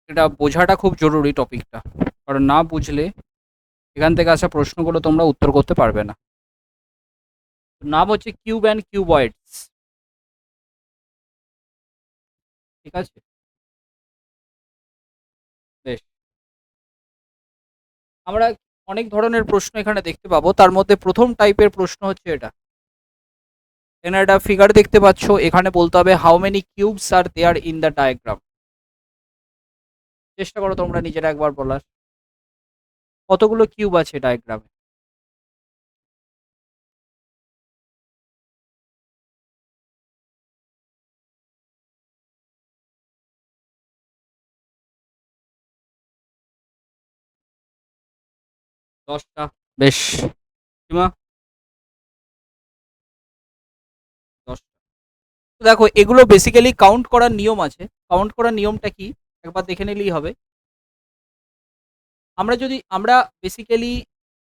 এটা বোঝাটা খুব জরুরি টপিকটা, কারণ না বুঝলে এখান থেকে আসা প্রশ্নগুলো তোমরা উত্তর করতে পারবে না। নাম হচ্ছে কিউব অ্যান্ড কিউবয়েডস। ঠিক আছে, বেশ। আমরা অনেক ধরনের প্রশ্ন এখানে দেখতে পাবো, তার মধ্যে প্রথম টাইপের প্রশ্ন হচ্ছে এটা। এখানে একটা ফিগার দেখতে পাচ্ছ, এখানে বলতে হবে how many cubes are there in the diagram. চেষ্টা করো তোমরা নিজেরা একবার বলার, কতগুলো কিউব আছে ডায়াগ্রামে। 10টা। বেশ। সীমা? 10টা। দেখো, এগুলো বেসিক্যালি কাউন্ট করার নিয়ম আছে। কাউন্ট করার নিয়মটা কি একবার দেখে নিলেই হবে। আমরা বেসিক্যালি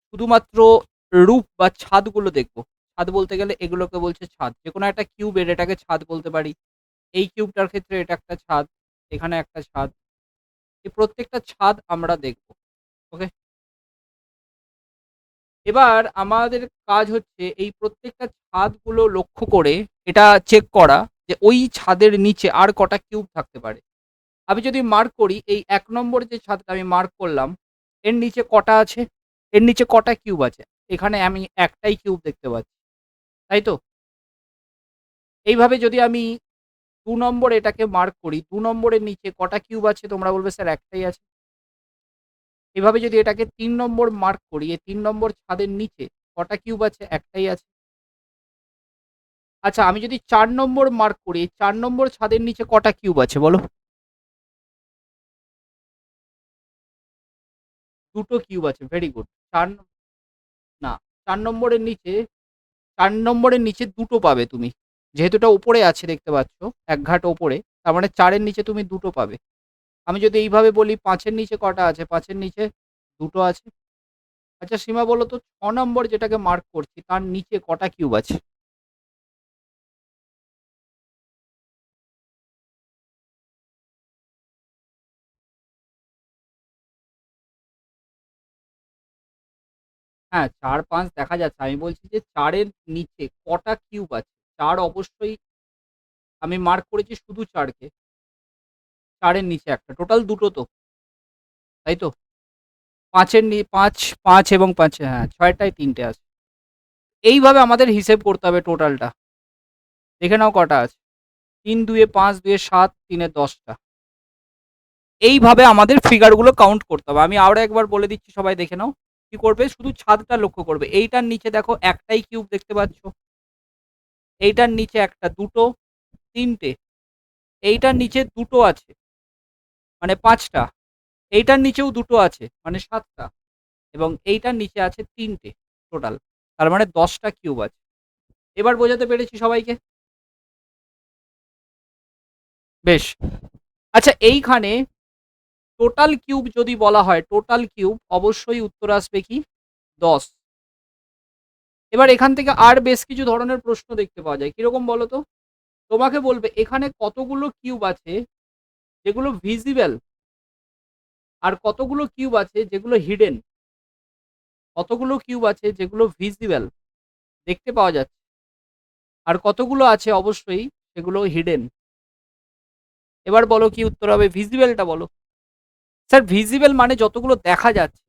শুধুমাত্র রূপ বা ছাদগুলো দেখবো। ছাদ বলতে গেলে এগুলোকে বলছে ছাদ। যে কোনো একটা কিউবের এটাকে ছাদ বলতে পারি। এই কিউবটার ক্ষেত্রে এটা একটা ছাদ, এখানে একটা ছাদ। এই প্রত্যেকটা ছাদ আমরা দেখব। ওকে, এবার আমাদের কাজ হচ্ছে এই প্রত্যেকটা ছাদগুলো লক্ষ্য করে এটা চেক করা যে ওই ছাদের নিচে আর কটা কিউব থাকতে পারে। আমি যদি মার্ক করি এই ১ নম্বর যে ছাদটা আমি মার্ক করলাম, এর নিচে কটা আছে? এর নিচে কটা কিউব আছে? এখানে আমি একটাই কিউব দেখতে পাচ্ছি, তাই তো? এইভাবে যদি আমি ২ নম্বর এটাকে মার্ক করি, ২ নম্বরের নিচে কটা কিউব আছে? তোমরা বলবে স্যার একটাই আছে। এভাবে যদি এটাকে ৩ নম্বর মার্ক করি, এই ৩ নম্বর ছাদের নিচে কটা কিউব আছে? একটাই আছে। আচ্ছা, আমি যদি ৪ নম্বর মার্ক করি, ৪ নম্বর ছাদের নিচে কটা কিউব আছে বলো? ২টো কিউব আছে, ভেরি গুড। ৪ না, ৪ নম্বরের নিচে ৪ নম্বরের নিচে ২টো পাবে তুমি। যেহেতু এটা উপরে আছে দেখতে পাচ্ছ, এক ঘাট ওপরে, তার মানে ৪-এর নিচে তুমি ২টো পাবে। আমি যদি এইভাবে বলি ৫-এর নিচে কটা আছে? ৫-এর নিচে ২টো আছে। আচ্ছা সীমা বলো তো, ৬ নম্বর যেটাকে মার্ক করছি তার নিচে কটা কিউব আছে? হ্যাঁ, ৪-৫ দেখা যাচ্ছে। আমি বলছি যে ৪-এর নিচে কটা কিউব আছে? ৪ অবশ্যই, আমি মার্ক করেছি শুধু ৪ কে। ৪-এর নিচে একটা। টোটাল ২টো তো, তাই তো? ৫-এর ৫, ৫ এবং ৫, হ্যাঁ, ৬টায় ৩টে আছে। এইভাবে আমাদের হিসেব করতে হবে টোটালটা। দেখে নাও কটা আছে। ৩ ২ এ ৫, ২ এ ৭, ৩ এ ১০টা। এইভাবে আমাদের ফিগারগুলো কাউন্ট করতে হবে। আমি আরো একবার বলে দিচ্ছি, সবাই দেখে নাও। কি করবে? শুধু ছাদটা লক্ষ্য করবে। এইটার নিচে দেখো একটাই কিউব দেখতে পাচ্ছ। এইটার নিচে একটা, দুটো, তিনটে। এইটার নিচে দুটো আছে, মানে ৫টা। এইটার নিচেও দুটো আছে, মানে ৭টা। এবং এইটার নিচে আছে ৩টে টোটাল। তার মানে ১০টা কিউব আছে। এবার বোঝাতে পেরেছি সবাইকে? বেশ। আচ্ছা, এইখানে টোটাল কিউব যদি বলা হয়, টোটাল কিউব অবশ্যই উত্তর আসবে কি? ১০। এবার এখান থেকে আর বেশ কিছু ধরনের প্রশ্ন দেখতে পাওয়া যায়। কিরকম বলো তো? তোমাকে বলবে এখানে কতগুলো কিউব আছে যেগুলো ভিজিবল, আর কতগুলো কিউব আছে যেগুলো হিডেন। কতগুলো কিউব আছে যেগুলো ভিজিবল, দেখতে পাওয়া যাচ্ছে, আর কতগুলো আছে অবশ্যই সেগুলো হিডেন। এবার বলো কি উত্তর হবে? ভিজিবলটা বলো। স্যার ভিজিবল মানে যতগুলো দেখা যাচ্ছে।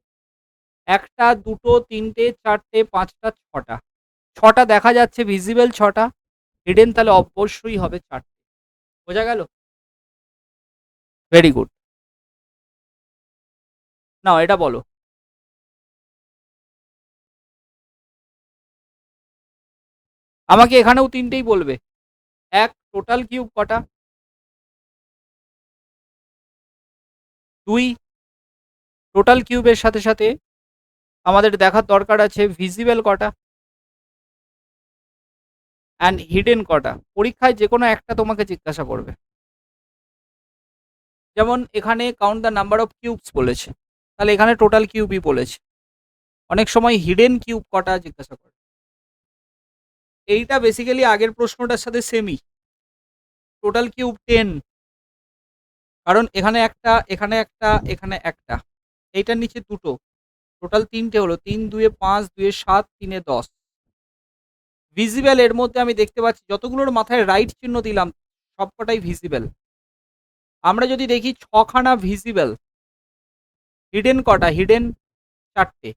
একটা, দুটো, তিনটে, চারটে, পাঁচটা, ছটা। ছটা দেখা যাচ্ছে, ভিজিবল ছটা, হিডেন তাহলে অবশ্যই হবে চারটে। বোঝা গেল? Very good. নাও এটা বলো। আমাকে এখানেও তিনটেই বলবে। এক, টোটাল কিউব কটা? ২, টোটাল কিউবের সাথে সাথে আমাদের দেখার দরকার আছে ভিজিবল কটা অ্যান্ড হিডেন কটা। পরীক্ষায় যে কোনো একটা তোমাকে জিজ্ঞাসা করবে। যেমন এখানে count the number of cubes বলেছে, তাহলে এখানে টোটাল কিউবই বলেছে। অনেক সময় হিডেন কিউব কটা জিজ্ঞাসা করে। এইটা বেসিক্যালি আগের প্রশ্নটার সাথে সেমই। টোটাল কিউব 10, কারণ এখানে একটা, এখানে একটা, এখানে একটা, এইটার নিচে দুটো, টোটাল তিনটে হলো। ৩ ২ ৫, ২ ৭, ৩ ১০। ভিজিবল এর মধ্যে আমি দেখতে পাচ্ছি যতগুলোর মাথায় রাইট চিহ্ন দিলাম সবকটাই ভিজিবল। আমরা যদি দেখি ছখানা ভিজিবল, হিডেন কটা? হিডেন চারটে।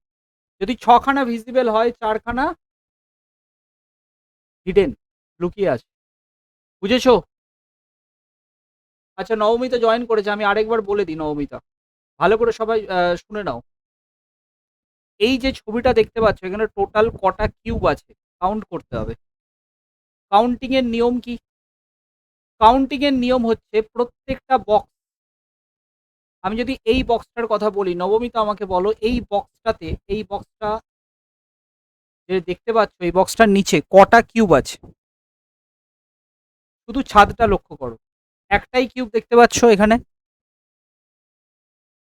যদি ছখানা ভিজিবল হয়, চারখানা হিডেন, লুকিয়ে আছে। বুঝেছো? আচ্ছা, নবমিতা জয়েন করেছে, আমি আরেকবার বলে দিই। নবমিতা, ভালো করে সবাই শুনে নাও। এই যে ছবিটা দেখতে পাচ্ছ, এখানে টোটাল কটা কিউব আছে কাউন্ট করতে হবে। কাউন্টিং এর নিয়ম কি? কাউন্টিং এর নিয়ম হচ্ছে প্রত্যেকটা বক্স, আমি যদি এই বক্সটার কথা বলি, নবমিতা আমাকে বলো, এই বক্সটাতে, এই বক্সটা যে দেখতে পাচ্ছ, এই বক্সটার নিচে কটা কিউব আছে? শুধু ছাদটা লক্ষ্য করো, একটাই কিউব দেখতে পাচ্ছ এখানে,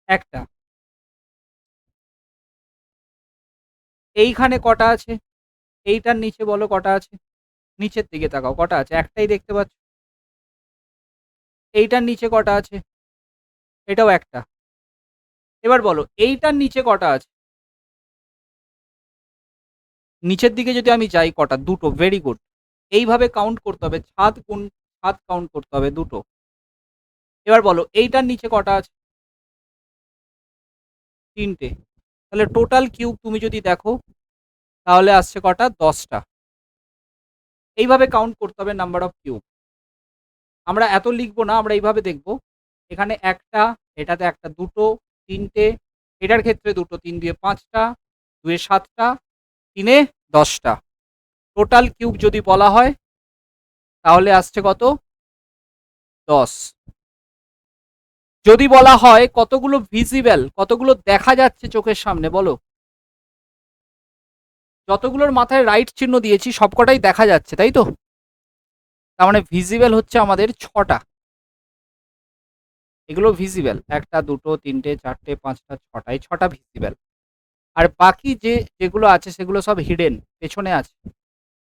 একটা। এইখানে কটা আছে? এইটার নিচে বলো কটা আছে? নিচের দিকে তাকাও, কটা আছে? একটাই দেখতে পাচ্ছ। এইটার নিচে কটা আছে? এটাও একটা। এবার বলো এইটার নিচে কটা আছে? নিচের দিকে যদি আমি যাই, কটা? দুটো। Very good. এইভাবে কাউন্ট করতে হবে, ছাদ কোন ছাদ কাউন্ট করতে হবে, দুটো। এবার বলো এইটার নিচে কটা আছে? তিনটে। তাহলে টোটাল কিউব তুমি যদি দেখো, তাহলে আসছে কটা? 10টা। এইভাবে কাউন্ট করতে হবে নাম্বার অফ কিউব। আমরা এত লিখবো না, আমরা এইভাবে দেখবো। এখানে একটা, এটাতে একটা, দুটো, তিনটে, এটার ক্ষেত্রে দুটো, ৩ দিয়ে ৫টা, ২ ৭টা, ৩ ১০টা। টোটাল কিউব যদি বলা হয়, তাহলে আসছে কত? 10। যদি বলা হয় কতগুলো ভিজিবল, কতগুলো দেখা যাচ্ছে চোখের সামনে, বলো। যতগুলোর মাথায় রাইট চিহ্ন দিয়েছি সবকটাই দেখা যাচ্ছে, তাই তো? তার মানে ভিজিবল হচ্ছে আমাদের 6টা। এগুলো ভিজিবল, একটা, দুটো, তিনটে, চারটে, 5টা, 6টা, এই 6টা ভিজিবল। আর বাকি যেগুলো আছে সেগুলো সব হিডেন, পেছনে আছে,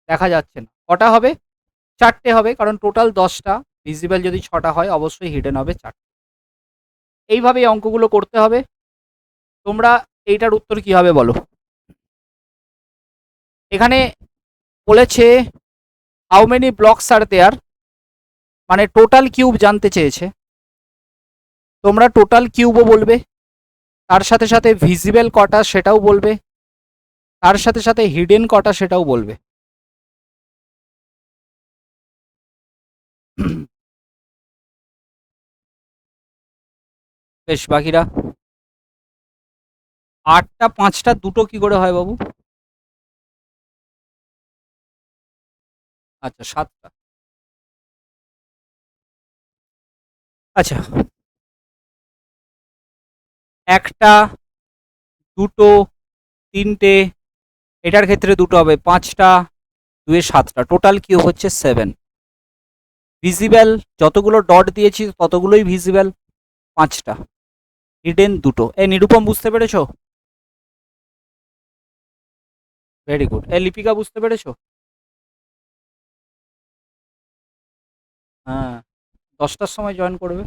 দেখা যাচ্ছে না। কটা হবে? 4টে হবে, কারণ টোটাল 10টা। ভিজিবল যদি 6টা হয়, অবশ্যই হিডেন হবে 4টে। এইভাবে এই অঙ্কগুলো করতে হবে। তোমরা এইটার উত্তর কি হবে বলো? এখানে বলেছে হাউ মেনি ব্লকস আর দেয়ার, মানে টোটাল কিউব জানতে চেয়েছে। তোমরা টোটাল কিউবও বলবে, তার সাথে সাথে ভিজিবল কটা সেটাও বলবে, তার সাথে সাথে হিডেন কটা সেটাও বলবে। বেশ, বাকিরা? 8টা 5টা দুটো কি করে হয় বাবু? আচ্ছা, 7টা। আচ্ছা, একটা, দুটো, তিনটে, এটার ক্ষেত্রে দুটো হবে, 5টা, 2 7টা, টোটাল কিউব হচ্ছে 7। ভিজিবল যতগুলো ডট দিয়েছি ততগুলোই ভিজিবল, 5টা। হিডেন দুটো। নিরুপম বুঝতে পেরেছো? Very good. লিপিকা বুঝতে পেরেছো? হ্যাঁ, 10টার সময় জয়েন করবে।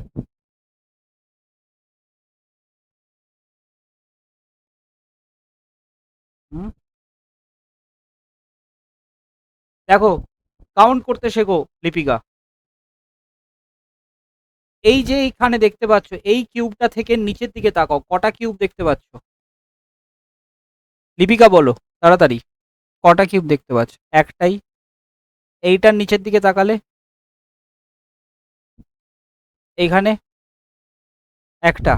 হুম, দেখো, কাউন্ট করতে শেখো লিপিকা। এই যে এইখানে দেখতে পাচ্ছ, এই কিউবটা থেকে নিচের দিকে তাকাও, কটা কিউব দেখতে পাচ্ছ? লিপিকা বলো তাড়াতাড়ি, কটা কিউব দেখতে পাচ্ছ? একটাই। এইটার নিচের দিকে তাকালে, এইখানে একটা,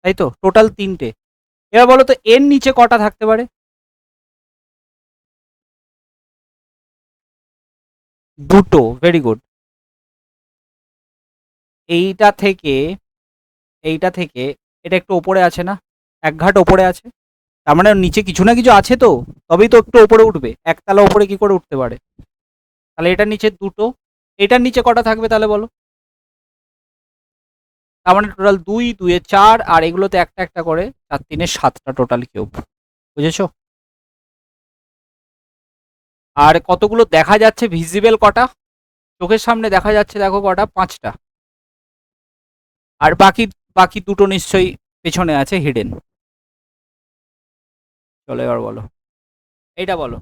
তাই তো? টোটাল 3টে। এবার বলো তো এর নিচে কটা থাকতে পারে? দুটো। Very good. এইটা থেকে, এইটা থেকে এটা একটু ওপরে আছে না? এক ঘাট ওপরে আছে। তার মানে নিচে কিছু না কিছু আছে তো, তবেই তো একটু ওপরে উঠবে। একতলা ওপরে কি করে উঠতে পারে? তাহলে এটার নিচে দুটো। এটার নিচে কটা থাকবে তাহলে বলো? তার মানে টোটাল 2, 2 4, আর এগুলোতে একটা একটা করে, 4 3 7টা টোটাল কিউব। বুঝেছো? আর কতগুলো দেখা যাচ্ছে ভিজিবল কটা? চোখের সামনে দেখা যাচ্ছে দেখো কটা? 5টা। আর বাকি বাকি দুটো নিশ্চয়ই পেছনে আছে হিডেন। চলো এবার বলো, এইটা বলো।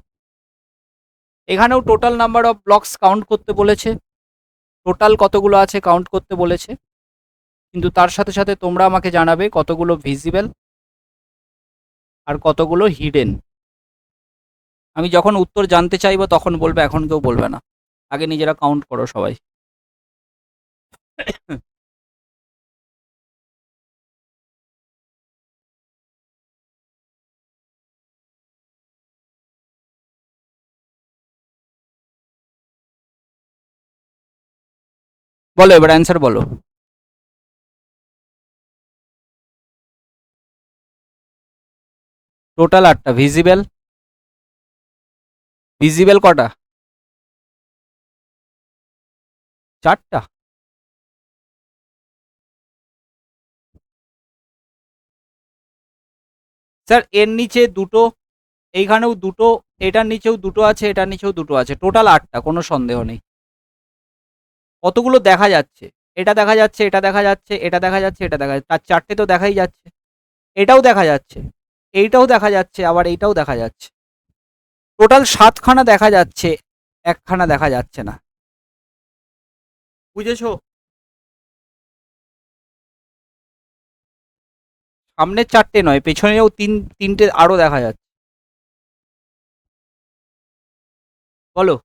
এখানেও total number of blocks count করতে বলেছে, টোটাল কতগুলো আছে কাউন্ট করতে বলেছে, কিন্তু তার সাথে সাথে তোমরা আমাকে জানাবে কতগুলো ভিজিবল আর কতগুলো হিডেন। আমি যখন উত্তর জানতে চাইবো তখন বলবে, এখন কেউ বলবে না, আগে নিজেরা কাউন্ট করো সবাই। বলো এবার অ্যান্সার বলো। টোটাল 8টা। ভিজিবল, ভিজিবল কটা? 4টা। স্যার এর নিচে দুটো, এইখানেও দুটো, এটার নিচেও দুটো আছে, এটার নিচেও দুটো আছে, টোটাল 8টা, কোনো সন্দেহ নেই। কতগুলো দেখা যাচ্ছে? এটা দেখা যাচ্ছে, এটা দেখা যাচ্ছে, এটা দেখা যাচ্ছে, এটা দেখা যাচ্ছে, তার 4টে তো দেখাই যাচ্ছে। এটাও দেখা যাচ্ছে, এইটাও দেখা যাচ্ছে, আবার এইটাও দেখা যাচ্ছে। টোটাল 7খানা দেখা যাচ্ছে, একখানা দেখা যাচ্ছে না। বুঝেছো? সামনের 4টে নয়, পেছনেও তিনটে আরো দেখা যাচ্ছে। বলো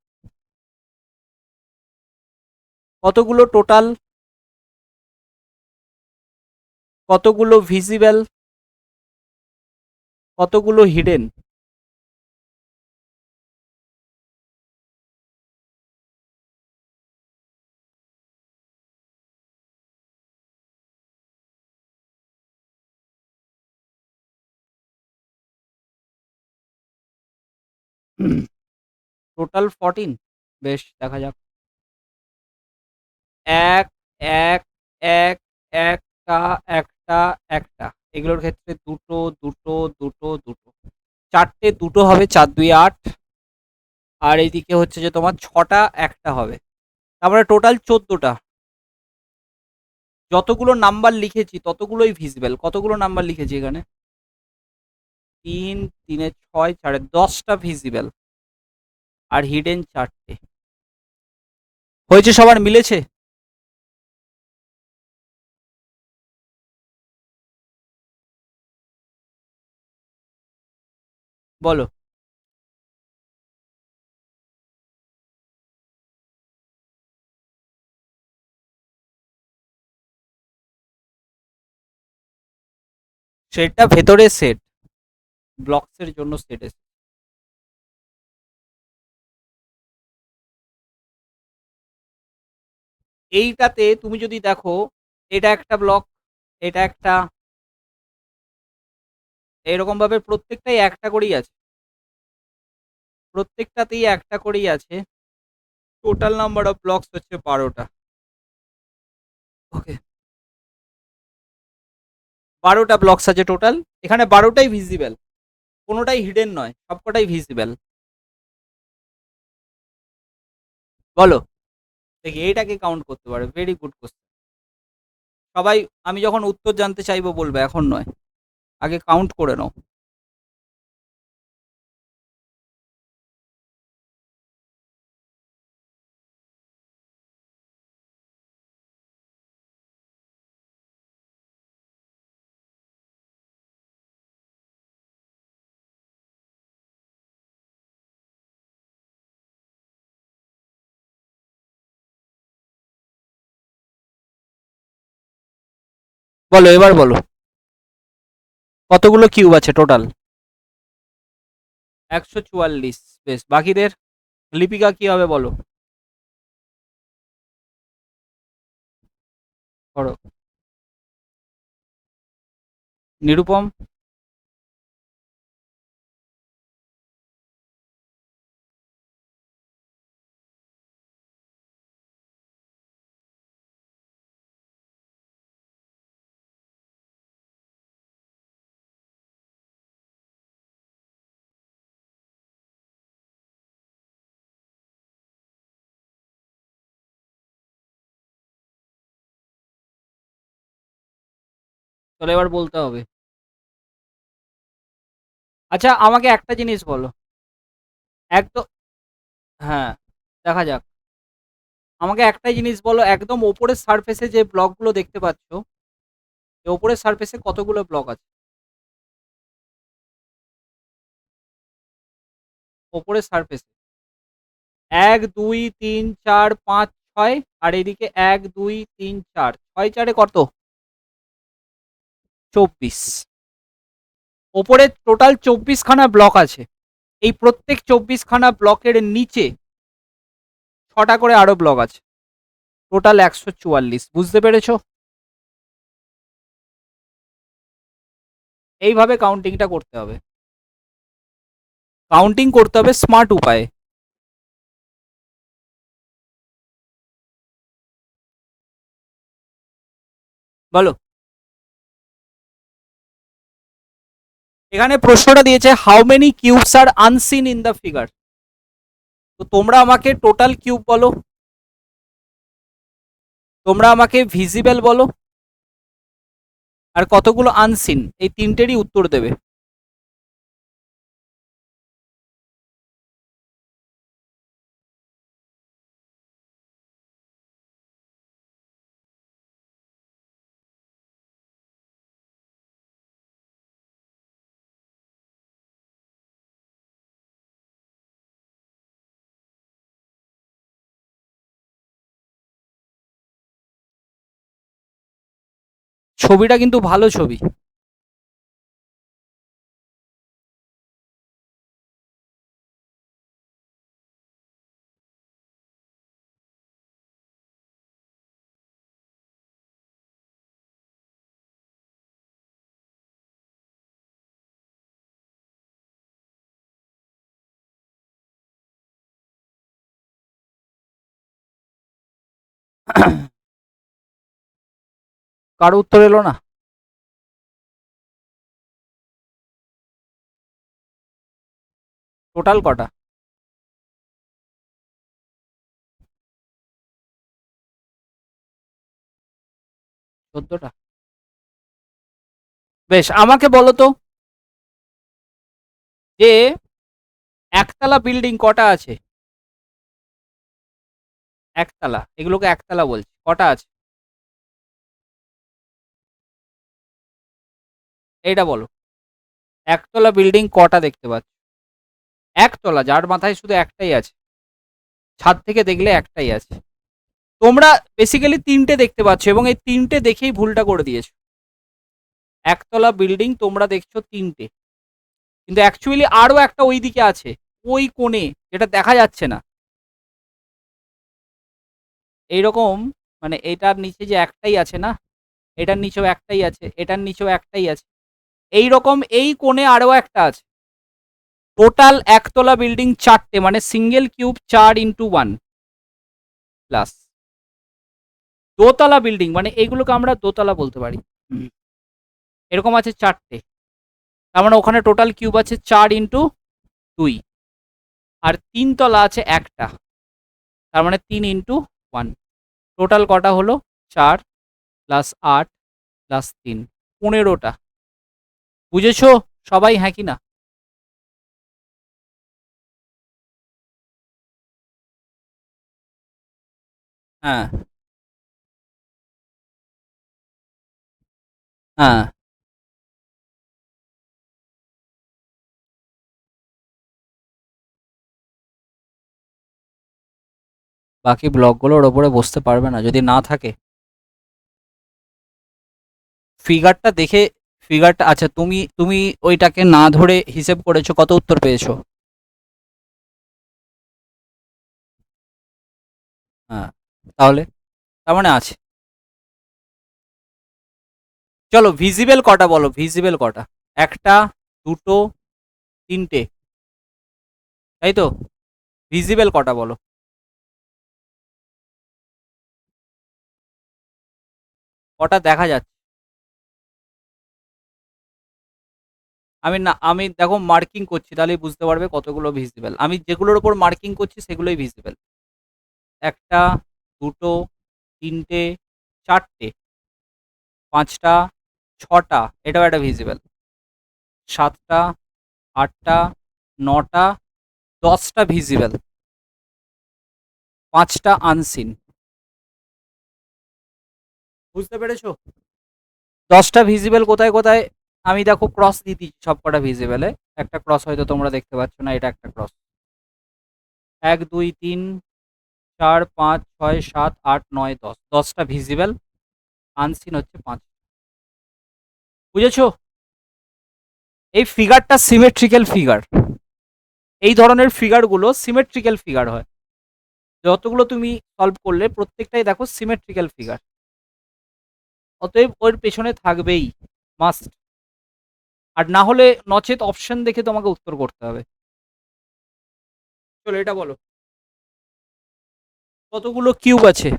কতগুলো টোটাল, কতগুলো ভিজিবল, কতগুলো হিডেন? টোটাল 14। বেশ, দেখা যাক। এক, এক, এক, একটা, একটা, একটা, এগুলোর ক্ষেত্রে দুটো, দুটো, দুটো, দুটো, 4টে দুটো হবে, 4 2 8। আর এইদিকে হচ্ছে যে তোমার 6টা একটা হবে, তারপরে টোটাল 14টা। যতগুলো নাম্বার লিখেছি ততগুলোই ভিজিবল। কতগুলো নাম্বার লিখেছি এখানে? 3 3 6 4 10টা ভিজিবল, আর হিডেন 4টে। হয়েছে, সবার মিলেছে? বলো। সেটটা ভেতরে সেট, ব্লকসের জন্য সেট এসে। এইটাতে তুমি যদি দেখো, এটা একটা ব্লক, এটা একটা, এরকম ভাবে প্রত্যেকটাই একটা করেই আছে, প্রত্যেকটাতেই একটা করেই আছে। টোটাল নাম্বার অফ ব্লকস হচ্ছে 12টা। ওকে, 12টা ব্লকস আছে টোটাল। এখানে 12টাই ভিজিবল, কোনোটাই হিডেন নয়, সবকটাই ভিজিবল। বলো দেখি এইটাকে কাউন্ট করতে পারে। Very good question. সবাই, আমি যখন উত্তর জানতে চাইবো বলবে, এখন নয়, আগে কাউন্ট করে নাও। বলো এবার বলো, কতগুলো কিউব আছে টোটাল? 144। বেশ, বাকিদের? লিপিকা কি হবে বলো, করো। নিরুপম? চলো এবার বলতে হবে। আচ্ছা আমাকে একটা জিনিস বলো। একদম, হ্যাঁ, দেখা যাক। আমাকে একটাই জিনিস বলো, একদম ওপরের সারফেসে যে ব্লকগুলো দেখতে পাচ্ছ, এই ওপরের সারফেসে কতগুলো ব্লক আছে? ওপরের সারফেসে ১, ২, ৩, ৪, ৫, ৬ আর এদিকে ১, ২, ৩, ৪, ৬, ৪ কত? ২৪। ওপরে টোটাল ২৪ খানা ব্লক আছে। এই প্রত্যেক ২৪ খানা ব্লকের নিচে ৬টা করে আরো ব্লক আছে। টোটাল ১৪৪। বুঝতে পেরেছো? এইভাবে কাউন্টিংটা করতে হবে। কাউন্টিং করতে হবে স্মার্ট উপায়ে। বলো। এখানে প্রশ্নটা দিয়েছে how many cubes are unseen in the figure. তো তোমরা আমাকে টোটাল কিউব বলো, তোমরা আমাকে ভিজিবল বলো, আর কতগুলো আনসিন, এই তিনটেরই উত্তর দেবে। ছবিটা কিন্তু ভালো ছবি। কারো উত্তর এলো না? টোটাল কটা? ১৪টা। বেশ, আমাকে বলো তো যে একতলা বিল্ডিং কটা আছে? একতলা, এগুলোকে একতলা বলছি, কটা আছে? এইটা বলো। একতলা বিল্ডিং কটা দেখতে পাচ্ছ? একতলা, যার মাথায় শুধু একটাই আছে, ছাদ থেকে দেখলে একটাই আছে। তোমরা বেসিক্যালি তিনটে দেখতে পাচ্ছ এবং এই তিনটে দেখেই ভুলটা করে দিয়েছো। একতলা বিল্ডিং তোমরা দেখছো তিনটে, কিন্তু অ্যাকচুয়ালি আরো একটা ওই দিকে আছে, ওই কোণে, যেটা দেখা যাচ্ছে না। এইরকম, মানে এটার নিচে যে একটাই আছে না, এটার নিচেও একটাই আছে, এটার নিচেও একটাই আছে, এই রকম এই কোণে আরো একটা আছে। টোটাল একতলা বিল্ডিং চারটে, মানে সিঙ্গেল কিউব 4x1 প্লাস দোতলা বিল্ডিং, মানে এইগুলোকে আমরা দোতলা বলতে পারি, এরকম আছে চারটে। তার মানে ওখানে টোটাল কিউব আছে 4x2, আর তিনতলা আছে একটা, তার মানে 3x1। টোটাল কটা হলো? 4 প্লাস 8 প্লাস 3, 15টা। বুঝেছো সবাই, হ্যাঁ কি না? হ্যাঁ, হ্যাঁ। বাকি ব্লকগুলোর ওপরে বসতে পারবে না যদি না থাকে। ফিগারটা দেখে, ফিগারটা, আচ্ছা তুমি তুমি ওইটাকে না ধরে হিসেব করেছো, কত উত্তর পেয়েছো? হ্যাঁ, তাহলে তার মানে আছে। চলো ভিজিবল কটা বলো, ভিজিবল কটা? একটা, দুটো, তিনটে, তাই তো? ভিজিবল কটা বলো? কটা দেখা যাচ্ছে? আমি না, আমি দেখো মার্কিং করছি, তাহলেই বুঝতে পারবে কতগুলো ভিজিবল। আমি যেগুলোর উপর মার্কিং করছি সেগুলোই ভিজিবল। একটা, দুটো, তিনটে, চারটে, পাঁচটা, 6টা, এটাও একটা ভিজিবল। 7টা, 8টা, 9টা, 10টা ভিজিবল, 5টা আনসিন। বুঝতে পেরেছো? 10টা ভিজিবল কোথায় কোথায়? আমি দেখো ক্রস দিয়ে দিচ্ছি সব কটা ভিজিবলে। একটা ক্রস হয়তো তোমরা দেখতে পাচ্ছ না, এটা একটা ক্রস। 1 2 3 4 5 6 7 8 9 10, 10টা ভিজিবল, আনসিন হচ্ছে 5। বুঝেছো? এই ফিগারটা সিমেট্রিক্যাল ফিগার। এই ধরনের ফিগারগুলো সিমেট্রিক্যাল ফিগার হয়। যতগুলো তুমি সলভ করলে প্রত্যেকটাই দেখো সিমেট্রিক্যাল ফিগার, অতএব ওর পেছনে থাকবেই, মাস্ট। আর না হলে নচেত অপশন দেখে তোমাকে উত্তর করতে হবে। চলো এটা বলো, কতগুলো কিউব আছে?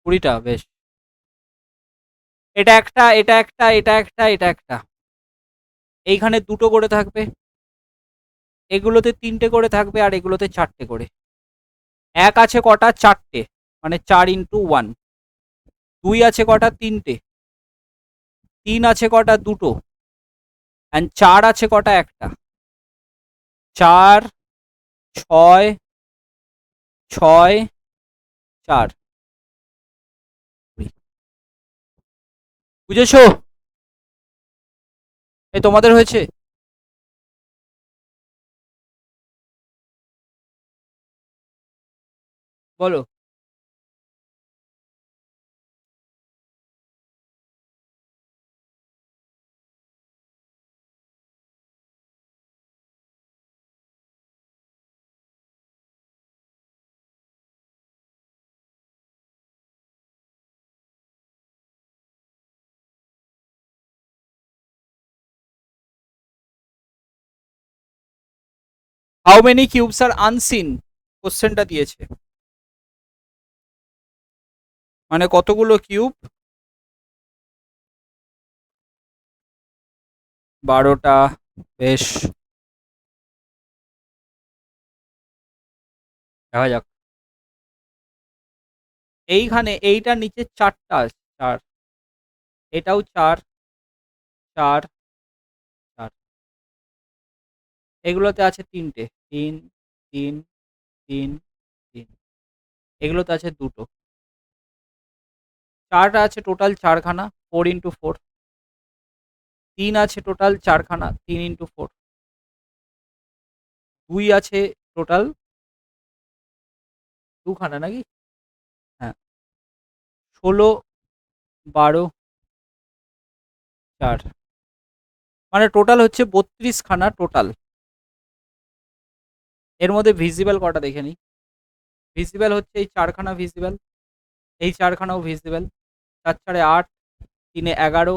কুড়িটা, বেশ। এটা একটা, এটা একটা, এটা একটা, এটা একটা। এইখানে দুটো করে থাকবে, এগুলোতে তিনটে করে থাকবে, আর এগুলোতে চারটে করে। এক আছে কটা? চারটে, মানে 4 × 1। দুই আছে কটা? তিনটে। তিন আছে কটা? দুটো। অ্যান্ড চার আছে কটা? একটা। 4, 6, 6, 4। বুঝেছো? এই তোমাদের হয়েছে? বলো। How many cubes are unseen, কোশ্চেনটা দিয়েছে, মানে কতগুলো কিউব? 12টা, বেশ। দেখা যাক। এইখানে এইটার নিচে চারটা আছে, চার। এটাও চার, চার, চার। এগুলোতে আছে তিনটে, তিন, তিন, তিন, তিন। এগুলোতে আছে দুটো। চারটা আছে টোটাল চারখানা, 4 × 4। তিন আছে টোটাল চারখানা, 3 × 4। দুই আছে টোটাল দুখানা নাকি? হ্যাঁ। 16, 12, 4, মানে টোটাল হচ্ছে 32খানা টোটাল। এর মধ্যে ভিজিবল কটা দেখে নিই। ভিজিবল হচ্ছে এই চারখানা ভিজিবল, এই চারখানাও visible. 4 × 4 = 8, 3 × 11,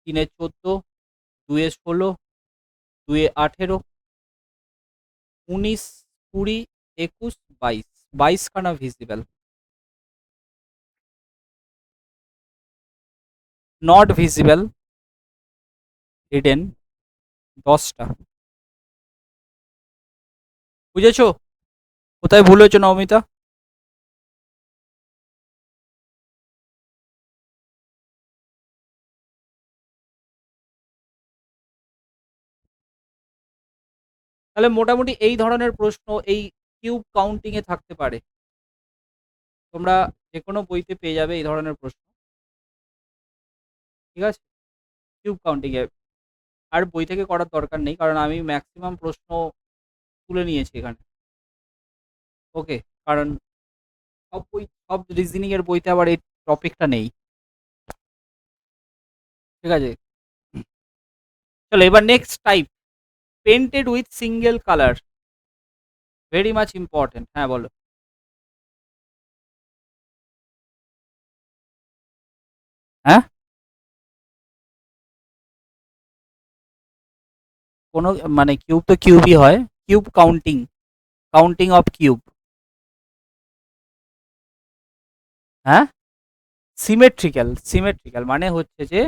3 × 14, 2 × 16, 2 × 18, 19, 20, 21, 22, 22খানা visible. Not visible, hidden, 10টা। বুঝেছো কোথায় ভুল হয়েছে নবমিতা? তাহলে মোটামুটি এই ধরনের প্রশ্ন এই কিউব কাউন্টিং এ থাকতে পারে। তোমরা যে কোনো বইতে পেয়ে যাবে এই ধরনের প্রশ্ন। ঠিক আছে? কিউব কাউন্টিং এ আর বই থেকে করার দরকার নেই, কারণ আমি ম্যাক্সিমাম প্রশ্ন তুলে নিয়েছি এখানে। ওকে, কারণ সব বই, সব রিজনিং এর বইতে আবার এই টপিকটা নেই। ঠিক আছে? চলো এবার next type, painted with single colour, very much important. হ্যাঁ বলো। হ্যাঁ, কোনো মানে কিউব তো কিউবই হয়। Cube counting, counting of cube. হ্যাঁ, সিমেট্রিক্যাল, সিমেট্রিক্যাল মানে হচ্ছে যে,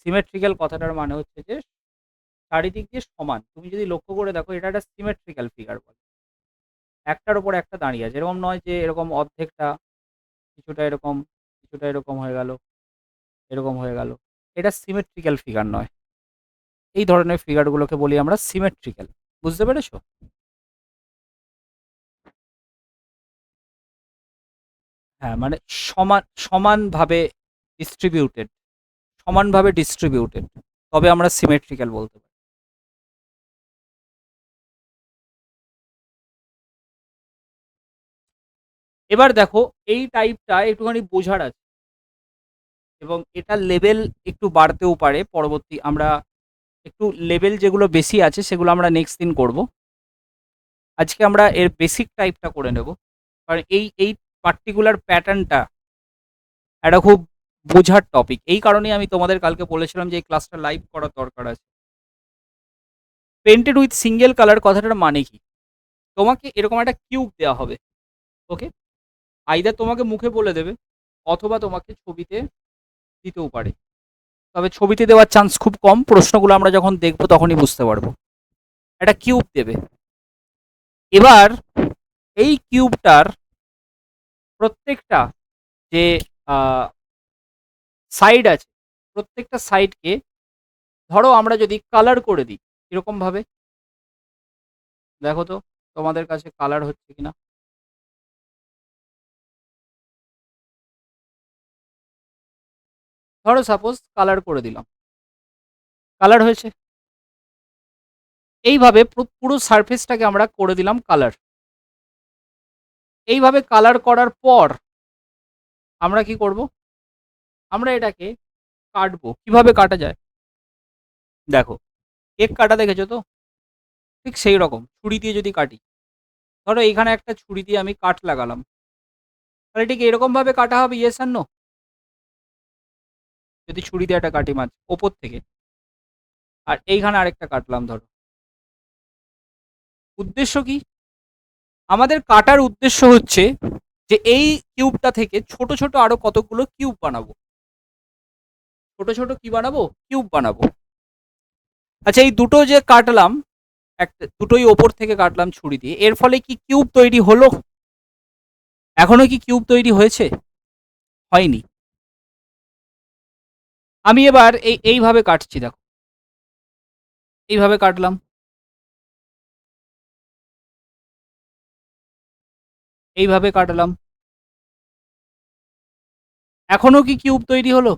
সিমেট্রিক্যাল কথাটার মানে হচ্ছে যে চারিদিক দিয়ে সমান। তুমি যদি লক্ষ্য করে দেখো, এটা একটা সিমেট্রিক্যাল ফিগার বলে। একটার উপর একটা দাঁড়িয়ে আছে, এরকম নয় যে এরকম অর্ধেকটা কিছুটা এরকম, কিছুটা এরকম হয়ে গেল, এরকম হয়ে গেল। এটা সিমেট্রিক্যাল ফিগার নয়। এই ধরনের ফিগারগুলোকে বলি আমরা সিমেট্রিক্যাল। বুঝতে পেরেছো? হ্যাঁ, মানে সমান, সমানভাবে ডিস্ট্রিবিউটেড, সমানভাবে ডিস্ট্রিবিউটেড, তবে আমরা সিমেট্রিক্যাল বলতে পারি। এবার দেখো, এই টাইপটা একটুখানি বোঝার আছে, এবং এটার লেভেল একটু বাড়তেও পারে পরবর্তী। আমরা একটু লেভেল যেগুলো বেশি আছে সেগুলো আমরা নেক্সট দিন করব। আজকে আমরা এর বেসিক টাইপটা করে নেব, কারণ এই পার্টিকুলার প্যাটার্নটা একটা খুব বোঝার টপিক। এই কারণেই আমি তোমাদের কালকে বলেছিলাম যে এই ক্লাসটা লাইভ করার দরকার আছে। পেন্টেড উইথ সিঙ্গেল কালার কথাটার মানে কি? তোমাকে এরকম একটা কিউব দেওয়া হবে, ওকে? আইদার তোমাকে মুখে বলে দেবে, অথবা তোমাকে ছবিতে দিতেও পারে। তবে ছবিতে দেওয়ার চান্স খুব কম, প্রশ্নগুলো আমরা যখন দেখবো তখনই বুঝতে পারবো। একটা কিউব দেবে। এবার এই কিউবটার প্রত্যেকটা যে সাইড আছে, প্রত্যেকটা সাইডকে ধরো আমরা যদি কালার করে দিই, এরকম ভাবে দেখো তো তোমাদের কাছে কালার হচ্ছে কিনা। ধরো সাপোজ কালার করে দিলাম, কালার হয়েছে। এইভাবে পুরো সারফেসটাকে আমরা করে দিলাম কালার। এইভাবে কালার করার পর আমরা কি করব? আমরা এটাকে কাটবো। কিভাবে কাটা যায়? দেখো, কেক কাটা দেখেছো তো? ঠিক সেই রকম ছুরি দিয়ে যদি কাটি, ধরো এইখানে একটা ছুরি দিয়ে আমি কাট লাগালাম, তাহলে ঠিক এরকম ভাবে কাটা হবে, ইয়েস আর নো? যদি ছুরি দিয়ে একটা কাটি মাছ ওপর থেকে, আর এইখানে আরেকটা কাটলাম ধরো, উদ্দেশ্য কি? আমাদের কাটার উদ্দেশ্য হচ্ছে যে এই কিউবটা থেকে ছোট ছোট আরো কতগুলো কিউব বানাবো। ছোট ছোট কি বানাবো? কিউব বানাবো। আচ্ছা, এই দুটো যে কাটলাম, একটা দুটোই ওপর থেকে কাটলাম ছুরি দিয়ে, এর ফলে কি কিউব তৈরি হলো? এখনো কি কিউব তৈরি হয়েছে? হয়নি। আমি এবার এইভাবে কাটছি, দেখো এইভাবে কাটলাম, এইভাবে কাটলাম। এখনো কি কিউব তৈরি হলো?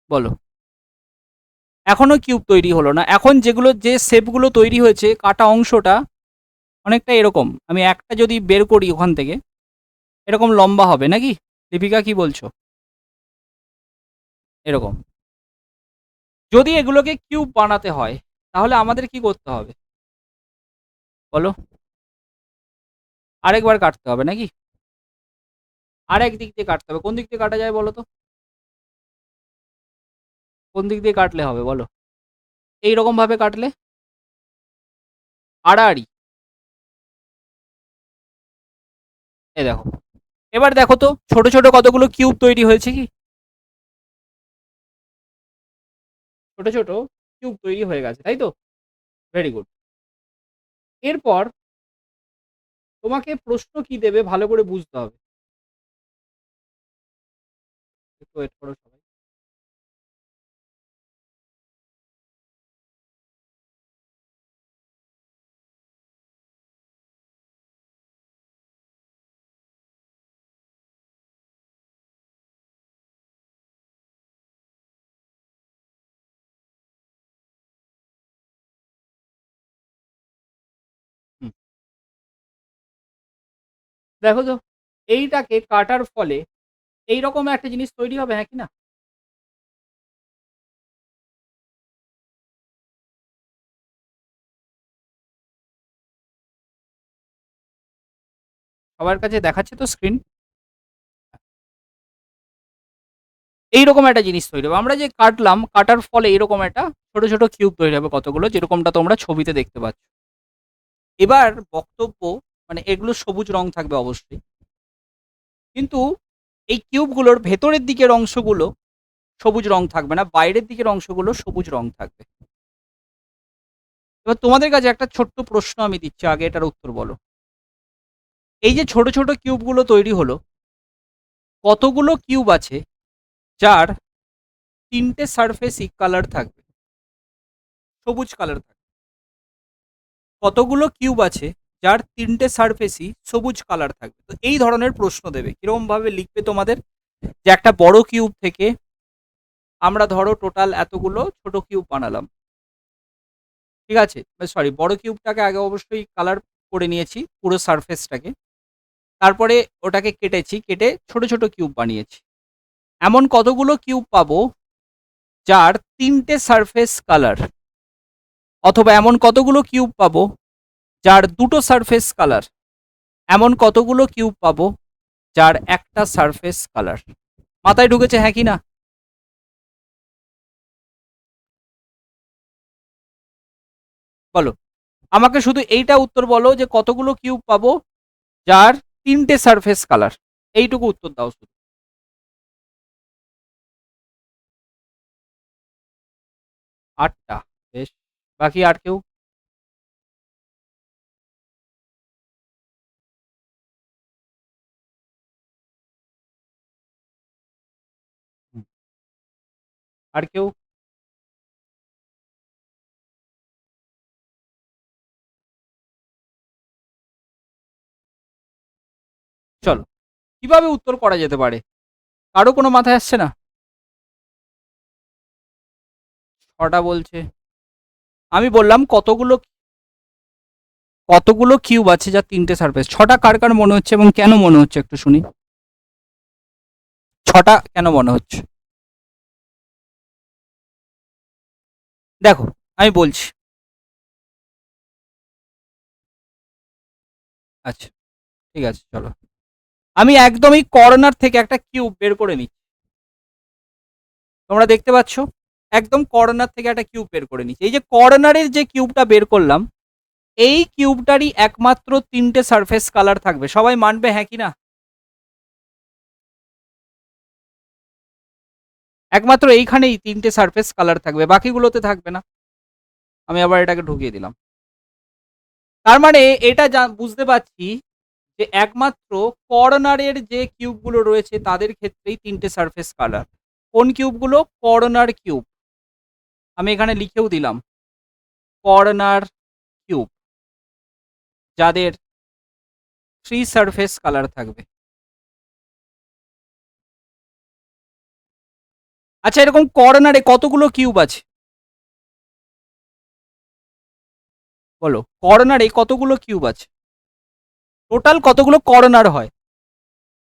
বলো। এখনো কিউব তৈরি হলো না। এখন যেগুলো, যে শেপগুলো তৈরি হয়েছে, কাটা অংশটা অনেকটা এরকম। আমি একটা যদি বের করি ওখান থেকে, এরকম লম্বা হবে নাকি? দীপিকা কি বলছো? এরকম। যদি এগুলোকে কিউব বানাতে হয়, তাহলে আমাদের কি করতে হবে বলো? আরেকবার কাটতে হবে নাকি? আরেক দিক দিয়ে কাটতে হবে। কোন দিক দিয়ে কাটা যায় বলো তো? কোন দিক দিয়ে কাটলে হবে বলো? এইরকম ভাবে কাটলে আড়াআড়ি। এই দেখো, এবার দেখো তো ছোট ছোট কতগুলো কিউব তৈরি হয়েছে কি? ছোট ছোট কিউব তৈরি হয়ে গেছে, তাই তো? Very good. এরপর তোমাকে প্রশ্ন কি দেবে ভালো করে বুঝতে হবে। একটু ওয়েট করো সবাই। হুম, দেখো তো, এইটাকে কাটার ফলে এইরকম একটা জিনিস তৈরি হবে, হ্যাঁ কি না? সবার কাছে দেখাচ্ছে তো স্ক্রিন? এইরকম একটা জিনিস তৈরি হবে। আমরা যে কাটলাম, কাটার ফলে এরকম একটা ছোট, ছোট কিউব তৈরি হবে কতগুলো, যেরকমটা তোমরা ছবিতে দেখতে পাচ্ছ। এবার বক্তব্য, মানে এগুলো সবুজ রং থাকবে অবশ্যই। কিন্তু এই কিউবগুলোর ভেতরের দিকের অংশগুলো সবুজ রং থাকবে না, বাইরের দিকের অংশগুলো সবুজ রং থাকবে। এবার তোমাদের কাছে একটা ছোট্ট প্রশ্ন আমি দিচ্ছি, আগে এটার উত্তর বলো। এই যে ছোট, ছোট কিউবগুলো তৈরি হলো, কতগুলো কিউব আছে যার ৩ টে সারফেসই কালার থাকবে, সবুজ কালার থাকবে? কতগুলো কিউব আছে যার ৩ টে সারফেসই সবুজ কালার থাকবে? তো এই ধরনের প্রশ্ন দেবে। কিরকম ভাবে লিখবে তোমাদের? যে একটা বড় কিউব থেকে আমরা ধরো টোটাল এতগুলো ছোট কিউব বানালাম, ঠিক আছে? সরি, বড় কিউবটাকে আগে অবশ্যই কালার করে নিয়েছি পুরো সারফেসটাকে, তারপরে ওটাকে কেটেছি, কেটে ছোট ছোট কিউব বানিয়েছি। এমন কতগুলো কিউব পাবো যার ৩ টে সারফেস কালার, অথবা এমন কতগুলো কিউব পাবো যার ২টো সারফেস কালার, এমন কতগুলো কিউব পাবো যার একটা সারফেস কালার? মাথায় ঢুকেছে হ্যাঁ কি না? বলো, আমাকে শুধু এইটা উত্তর বলো যে কতগুলো কিউব পাবো যার ৩ টে সারফেস কালার, এইটুকু উত্তর দাও শুধু। ৮টা। বেশ, বাকি আর কেউ? হুম, আর কেউ? চলো, কিভাবে উত্তর করা যেতে পারে? কারো কোনো মাথায় আসছে না? ৬টা বলছে। আমি বললাম কতগুলো, কতগুলো কিউব আছে যার ৩ টে সারফেস? ৬টা কার কার মনে হচ্ছে এবং কেন মনে হচ্ছে একটু শুনি। ৬টা কেন মনে হচ্ছে? দেখো, আমি বলছি। আচ্ছা, ঠিক আছে, চলো। আমি একদমই কর্নার থেকে একটা কিউব বের করে নিচ্ছি। তোমরা দেখতে পাচ্ছ? একদম কর্নার থেকে একটা কিউব বের করে নিচ্ছি। এই যে কর্নারের যে কিউবটা বের করলাম, এই কিউবটারই একমাত্র ৩ টে সারফেস কালার থাকবে। সবাই মানবে হ্যাঁ কি না? একমাত্র এইখানেই ৩ টে সারফেস কালার থাকবে, বাকিগুলোতে থাকবে না। আমি আবার এটাকে ঢুকিয়ে দিলাম। তার মানে এটা বুঝতে পারছি যে একমাত্র কর্নারের যে কিউবগুলো রয়েছে তাদের ক্ষেত্রেই ৩ টে সারফেস কালার। কোন কিউবগুলো? Corner cube. আমি এখানে লিখেও দিলাম কর্নার কিউব, যাদের 3 সারফেস কালার থাকবে। আচ্ছা, এরকম কর্নারে কতগুলো কিউব আছে বলো? কর্নারে কতগুলো কিউব আছে? টোটাল কতগুলো কর্নার হয়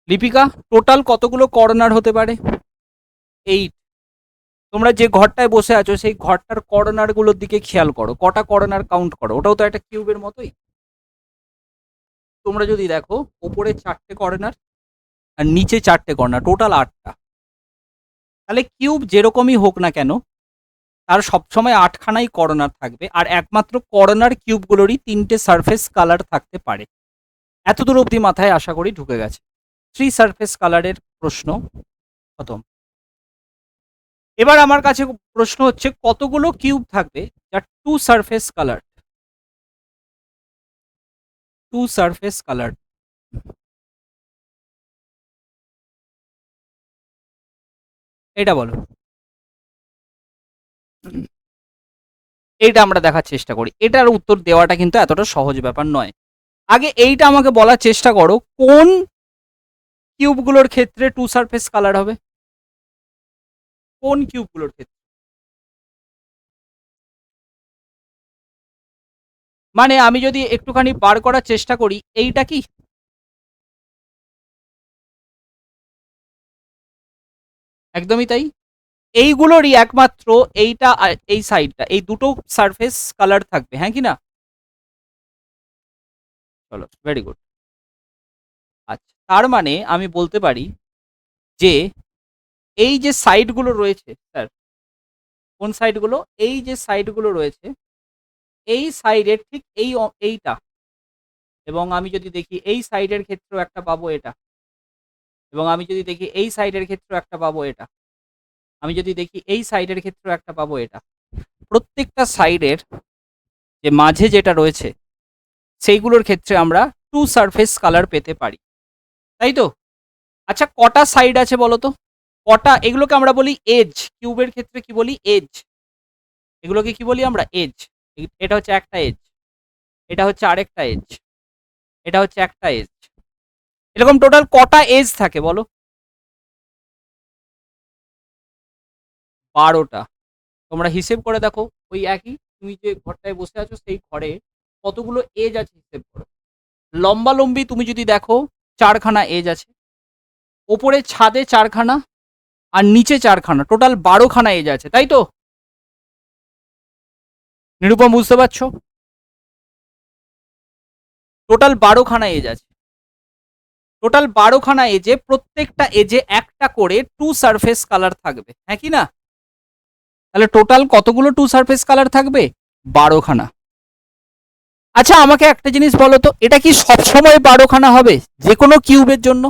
লিপিকা? টোটাল কতগুলো কর্নার হতে পারে? 8। তোমরা যে ঘরটায় বসে আছো সেই ঘরটার কর্নার গুলোর দিকে খেয়াল করো, কটা কর্নার কাউন্ট করো। ওটাও তো একটা কিউবের মতোই। তোমরা যদি দেখো, ওপরে 4টে কর্নার আর নিচে 4টে কর্নার, টোটাল 8টা। তাহলে কিউব যেরকমই হোক না কেন, তার সবসময় 8খানাই কর্নার থাকবে, আর একমাত্র কর্নার কিউবগুলোরই 3টে সারফেস কালার থাকতে পারে। এতদূর অবধি মাথায় আশা করি ঢুকে গেছে। 3 সারফেস কালারের প্রশ্ন খতম। এবার আমার কাছে প্রশ্ন হচ্ছে কতগুলো কিউব থাকবে যার 2 সারফেস কালার? 2 সারফেস কালার, এটা বলো। এইটা আমরা দেখার চেষ্টা করি। এটার উত্তর দেওয়াটা কিন্তু এতটা সহজ ব্যাপার নয়। আগে এইটা আমাকে বলার চেষ্টা করো, কোন কিউবগুলোর ক্ষেত্রে 2 সারফেস কালার হবে? কোন কিউবগুলোর ক্ষেত্রে? মানে আমি যদি একটুখানি বার করার চেষ্টা করি, এইটা কি? একদমই তাই। এইগুলোরই একমাত্র এইটা আর এই সাইডটা, এই দুটো সারফেস কালার থাকবে, হ্যাঁ কি না? চলো, ভেরি গুড। আচ্ছা, তার মানে আমি বলতে পারি যে এই যে সাইডগুলো রয়েছে স্যার, কোন সাইডগুলো? এই যে সাইডগুলো রয়েছে, এই সাইডের ঠিক এইটা, এবং আমি যদি দেখি এই সাইডের ক্ষেত্রেও একটা পাবো এটা, এবং আমি যদি দেখি এই সাইডের ক্ষেত্রেও একটা পাবো এটা, আমি যদি দেখি এই সাইডের ক্ষেত্রেও একটা পাবো এটা। প্রত্যেকটা সাইডের যে মাঝে যেটা রয়েছে সেইগুলোর ক্ষেত্রে আমরা টু সারফেস কালার পেতে পারি, তাই তো? আচ্ছা, কটা সাইড আছে বলো তো? কটা? এগুলোকে আমরা বলি এজ। কিউবের ক্ষেত্রে কি বলি? এজ। এগুলোকে কি বলি আমরা? এজ। এটা হচ্ছে একটা এজ, এটা হচ্ছে আরেকটা এজ, এটা হচ্ছে একটা এজ। এরকম টোটাল কটা এজ থাকে বলো? 12টা। তোমরা হিসেব করে দেখো, ওই একই, তুমি যে ঘরটায় বসে আছো সেই ঘরে কতগুলো এজ আছে হিসেব করো। লম্বা লম্বি তুমি যদি দেখো 4খানা এজ আছে, ওপরে ছাদে 4খানা, আর নিচে 4খানা, টোটাল 12খানা এজ আছে, তাই তো? নিরুপম, বুঝতে পারছো? টোটাল 12খানা এজ আছে। টোটাল 12খানা এজে প্রত্যেকটা এজে একটা করে টু সারফেস কালার থাকবে, হ্যাঁ কি না? তাহলে টোটাল কতগুলো টু সারফেস কালার থাকবে? 12খানা। আচ্ছা, আমাকে একটা জিনিস বলো তো, এটা কি সবসময় 12খানা হবে যে কোনো কিউবের জন্য?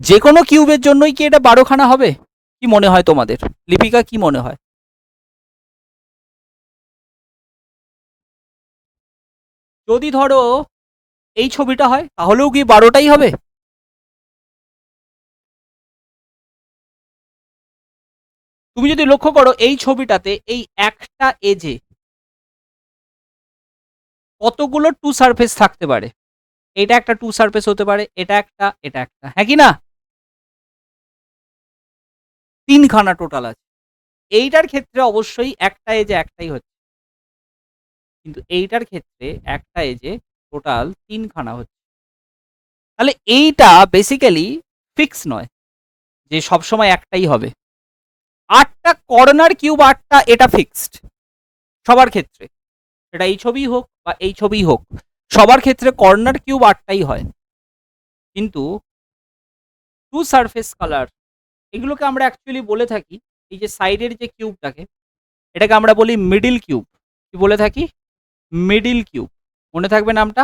যে কোনো কিউবের জন্যই কি এটা 12খানা হবে? কি মনে হয় তোমাদের? লিপিকা, কি মনে হয়? যদি ধরো এই ছবিটা হয় তাহলেও কি 12টাই হবে? তুমি যদি লক্ষ্য করো এই ছবিটাতে এই একটা এজে কতগুলো টু সারফেস থাকতে পারে? এটা একটা টু সারফেস হতে পারে, এটা একটা, এটা একটা, হ্যাঁ কি না? 3খানা টোটাল আছে। এইটার ক্ষেত্রে অবশ্যই একটা এজে একটাই হচ্ছে, কিন্তু এইটার ক্ষেত্রে একটা এজে টোটাল 3খানা হচ্ছে। তাহলে এইটা বেসিক্যালি ফিক্স নয় যে সবসময় একটাই হবে। 8টা কর্নার কিউব, 8টা, এটা ফিক্সড সবার ক্ষেত্রে। এটা এই ছবি হোক বা এই ছবি হোক, সবার ক্ষেত্রে কর্নার কিউব 8টাই হয়। কিন্তু টু সারফেস কালার, এগুলোকে আমরা অ্যাকচুয়ালি বলে থাকি, এই যে সাইডের যে কিউবটাকে, এটাকে আমরা বলি মিডিল কিউব। কি বলে থাকি? Middle cube. মনে থাকবে নামটা,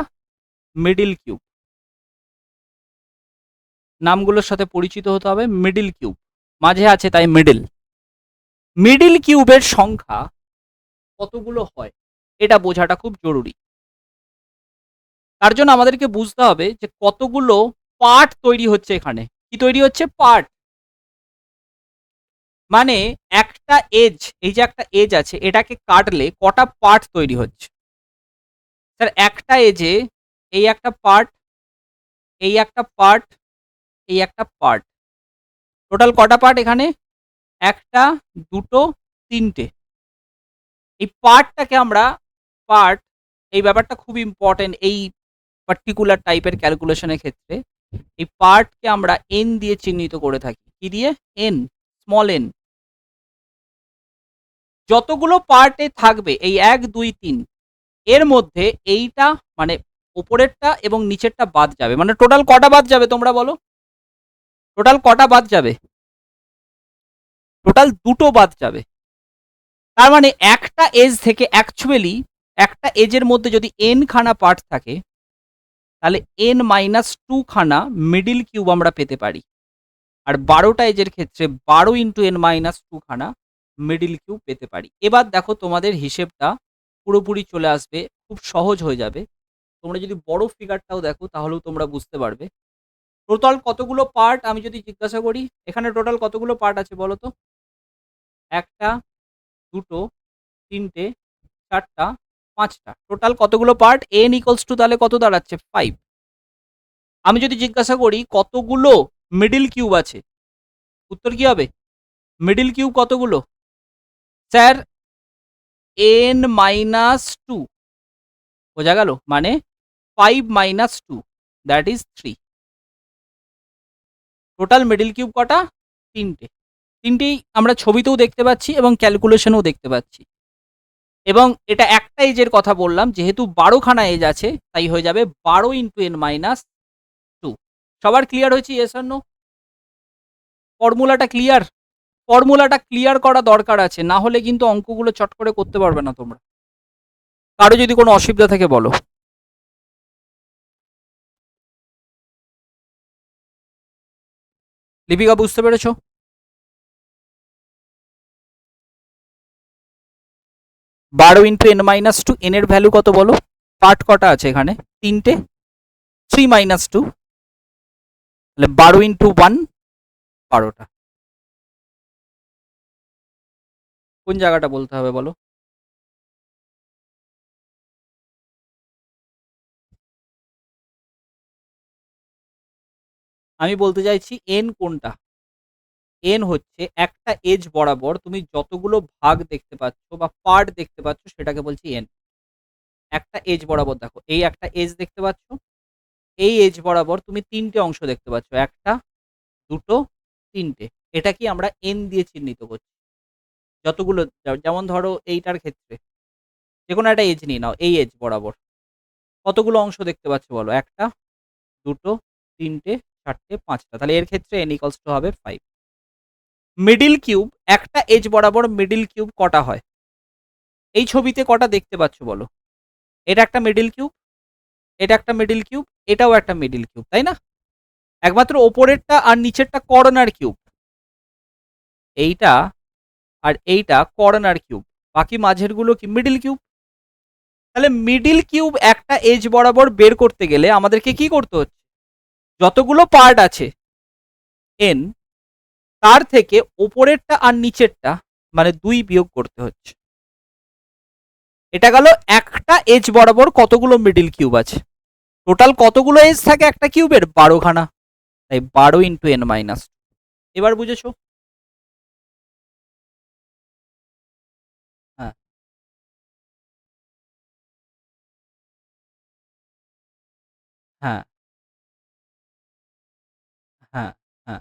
মিডিল কিউব। নামগুলোর সাথে পরিচিত হতে হবে। মিডিল কিউব, মাঝে আছে তাই মিডিল। মিডিল কিউবের সংখ্যা কতগুলো হয় এটা বোঝাটা খুব জরুরি। তার জন্য আমাদেরকে বুঝতে হবে যে কতগুলো পার্ট তৈরি হচ্ছে এখানে। কি তৈরি হচ্ছে? পার্ট। মানে একটা এজ, এই যে একটা এজ আছে, এটাকে কাটলে কটা পার্ট তৈরি হচ্ছে? স্যার, একটা এজে এই একটা পার্ট, এই একটা পার্ট, এই একটা পার্ট, টোটাল কটা পার্ট এখানে? একটা, দুটো, তিনটে। এই পার্টটাকে আমরা পার্ট, এই ব্যাপারটা খুব ইম্পর্টেন্ট এই পার্টিকুলার টাইপের ক্যালকুলেশনের ক্ষেত্রে। এই পার্টকে আমরা এন দিয়ে চিহ্নিত করে থাকি। কি দিয়ে? N, small N. যতগুলো পার্টে থাকবে এই 1, 2, 3, এর মধ্যে এইটা মানে ওপরেরটা এবং নিচেরটা বাদ যাবে। মানে টোটাল কটা বাদ যাবে তোমরা বলো? টোটাল কটা বাদ যাবে? টোটাল দুটো বাদ যাবে। তার মানে একটা এজ থেকে অ্যাকচুয়ালি একটা এজের মধ্যে যদি এন খানা পার্ট থাকে, তাহলে n-2 খানা মিডিল কিউব আমরা পেতে পারি। আর 12টা এজের ক্ষেত্রে 12 ইন্টু n-2 খানা মিডিল কিউব পেতে পারি। এবার দেখো তোমাদের হিসেবটা পুরোপুরি চলে আসবে, খুব সহজ হয়ে যাবে। তোমরা যদি বড় ফিগারটাও দেখো তাহলেও তোমরা বুঝতে পারবে। টোটাল কতগুলো পার্ট আমি যদি জিজ্ঞাসা করি, এখানে টোটাল কতগুলো পার্ট আছে বলো তো? একটা, দুটো, তিনটে, চারটা, পাঁচটা। টোটাল কতগুলো পার্ট? n ইকুয়ালস টু তাহলে কত দাঁড়াচ্ছে? 5। আমি যদি জিজ্ঞাসা করি কতগুলো মিডিল কিউব আছে, উত্তর কি হবে? মিডিল কিউব কতগুলো? Sir, n-2। বোঝা গেল? মানে 5-2, that is 3। Total middle cube কটা? তিনটে। তিনটেই আমরা ছবিতেও দেখতে পাচ্ছি এবং ক্যালকুলেশনেও দেখতে পাচ্ছি। এবং এটা একটা এজের কথা বললাম, যেহেতু 12খানা এজ আছে তাই হয়ে যাবে 12 ইন্টু n-2। সবার ক্লিয়ার হয়েছে? Yes or no? ফর্মুলাটা ক্লিয়ার? ফর্মুলাটা ক্লিয়ার করা দরকার আছে, না হলে কিন্তু অঙ্কগুলো চট করে করতে পারবে না তোমরা। কারো যদি কোনো অসুবিধা থাকে বলো। লিপিকা বুঝতে পেরেছো? বারো into N minus two, N এর ভ্যালু কত বলো? পার্ট কটা আছে এখানে? তিনটে। 3 - 2, তাহলে 12 × 1 12টা। কোন জায়গাটা বলতে হবে বলো? আমি বলতে চাইছি এন কোনটা। এন হচ্ছে একটা এজ বরাবর তুমি যতগুলো ভাগ দেখতে পাচ্ছ বা পার্ট দেখতে পাচ্ছ সেটাকে বলছি এন। একটা এজ বরাবর দেখো, এই একটা এজ দেখতে পাচ্ছ, এই এজ বরাবর তুমি তিনটে অংশ দেখতে পাচ্ছ, একটা, দুটো, তিনটে। এটা কি আমরা এন দিয়ে চিহ্নিত করছি। যতগুলো, যেমন ধরো এইটার ক্ষেত্রে যে কোনো একটা এজ নিয়ে নাও, এই এজ বরাবর কতগুলো অংশ দেখতে পাচ্ছ বলো? একটা, দুটো, তিনটে, চারটে, পাঁচটা। তাহলে এর ক্ষেত্রে n = হবে 5। মিডিল কিউব, একটা এজ বরাবর মিডিল কিউব কটা হয়? এই ছবিতে কটা দেখতে পাচ্ছ বলো? এটা একটা মিডিল কিউব, এটা একটা মিডিল কিউব, এটাও একটা মিডিল কিউব, তাই না? একমাত্র ওপরেরটা আর নিচেরটা কর্নার কিউব। এইটা আর এইটা কর্নার কিউব, বাকি মাঝেরগুলো কি মিডিল কিউব। তাহলে মিডিল কিউব একটা এজ বরাবর বের করতে গেলে আমাদেরকে কি করতে হচ্ছে? যতগুলো পার্ট আছে এন, তার থেকে ওপরেরটা আর নিচেরটা মানে 2 বিয়োগ করতে হচ্ছে। এটা গেল একটা এজ বরাবর কতগুলো মিডিল কিউব আছে। টোটাল কতগুলো এজ থাকে একটা কিউবের? 12খানা। তাই 12 × n-। এবার বুঝেছো? হ্যাঁ, হ্যাঁ, হ্যাঁ, হ্যাঁ।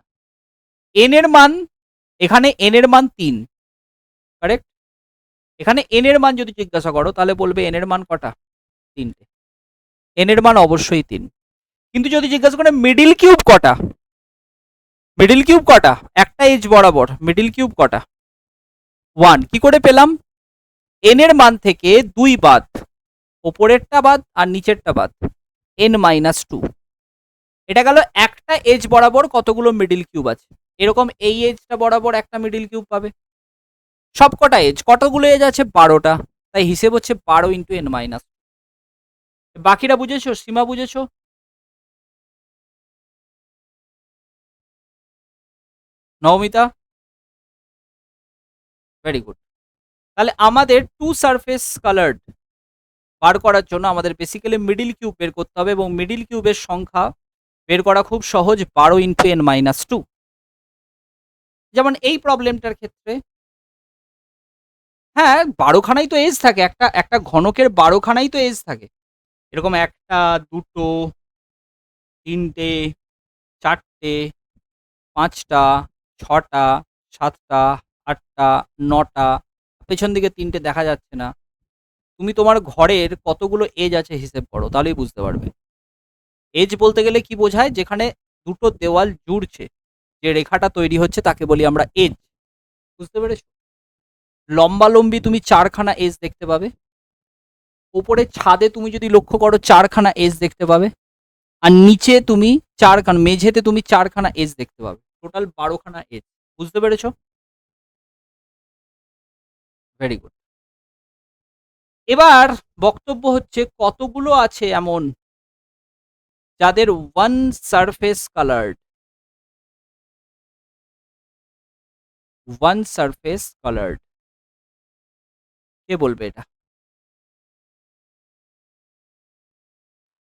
n এর মান, এখানে n এর মান 3, কারেক্ট? এখানে n এর মান যদি জিজ্ঞাসা করো তাহলে বলবে n এর মান কটা? 3টে। n এর মান অবশ্যই 3। কিন্তু যদি জিজ্ঞাসা করে মিডিল কিউব কটা, মিডিল কিউব কটা একটা এজ বরাবর, মিডিল কিউব কটা? 1। কি করে পেলাম? n এর মান থেকে 2 বাদ, ওপরেরটা বাদ আর নিচেরটা বাদ, n-2। এটা গেল একটা এজ বরাবর কতগুলো মিডিল কিউব আছে। এরকম এই এজটা বরাবর একটা মিডিল কিউব পাবে। সব কটা এজ, কতগুলো এজ আছে? 12টা। তাই হিসেব হচ্ছে 12 × n-। বাকিটা বুঝেছো? সীমা বুঝেছো? Nabamita, very good. তাহলে আমাদের টু সারফেস কালার্ড বার করার জন্য আমাদের বেসিক্যালি মিডিল কিউব বের করতে হবে, এবং মিডিল কিউবের সংখ্যা বের করা খুব সহজ, 12 × n-2। যেমন এই প্রবলেমটার ক্ষেত্রে, হ্যাঁ 12খানাই তো এজ থাকে, একটা একটা ঘনকের 12খানাই তো এজ থাকে। এরকম একটা, দুটো, তিনটে, চারটে, পাঁচটা, ছটা, সাতটা, আটটা, নটা, পেছন দিকে তিনটে দেখা যাচ্ছে না। তুমি তোমার ঘরের কতগুলো এজ আছে হিসেব করো, তাহলেই বুঝতে পারবে। এজ বলতে গেলে কি বোঝায়? যেখানে দুটো দেওয়াল জুড়ছে, যে রেখাটা তৈরি হচ্ছে তাকে বলি আমরা এজ। বুঝতে পেরেছো? লম্বালম্বি তুমি 4খানা এজ দেখতে পাবে। উপরে ছাদে তুমি যদি লক্ষ্য করো 4খানা এজ দেখতে পাবে। আর নিচে তুমি 4খানা, মেঝেতে তুমি 4খানা এজ দেখতে পাবে। টোটাল 12খানা এজ। বুঝতে পেরেছো? Very good. এবার বক্তব্য হচ্ছে কতগুলো আছে এমন যাদের one surface coloured, one surface coloured. কে বলবে এটা?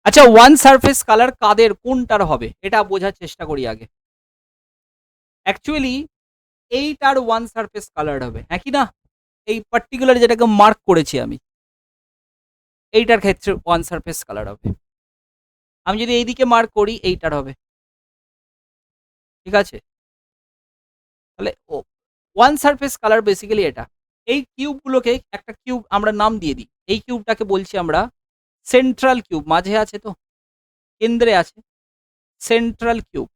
আচ্ছা, ওয়ান সারফেস কালার কাদের, কোনটার হবে এটা বোঝার চেষ্টা করি আগে। অ্যাকচুয়ালি এইটার ওয়ান সারফেস কালার হবে, হ্যাঁ কি না? এই পার্টিকুলার যেটাকে মার্ক করেছি আমি, এইটার ক্ষেত্রে ওয়ান সারফেস কালার হবে। আমি যদি এইদিকে মার্ক করি এইটার হবে। ঠিক আছে? তাহলে ওয়ান সারফেস কালার বেসিক্যালি এটা। এই কিউবগুলোকে একটা কিউব আমরা নাম দিয়ে দিই। এই কিউবটাকে বলছি আমরা সেন্ট্রাল কিউব। মাঝে আছে তো, কেন্দ্রে আছে, সেন্ট্রাল কিউব।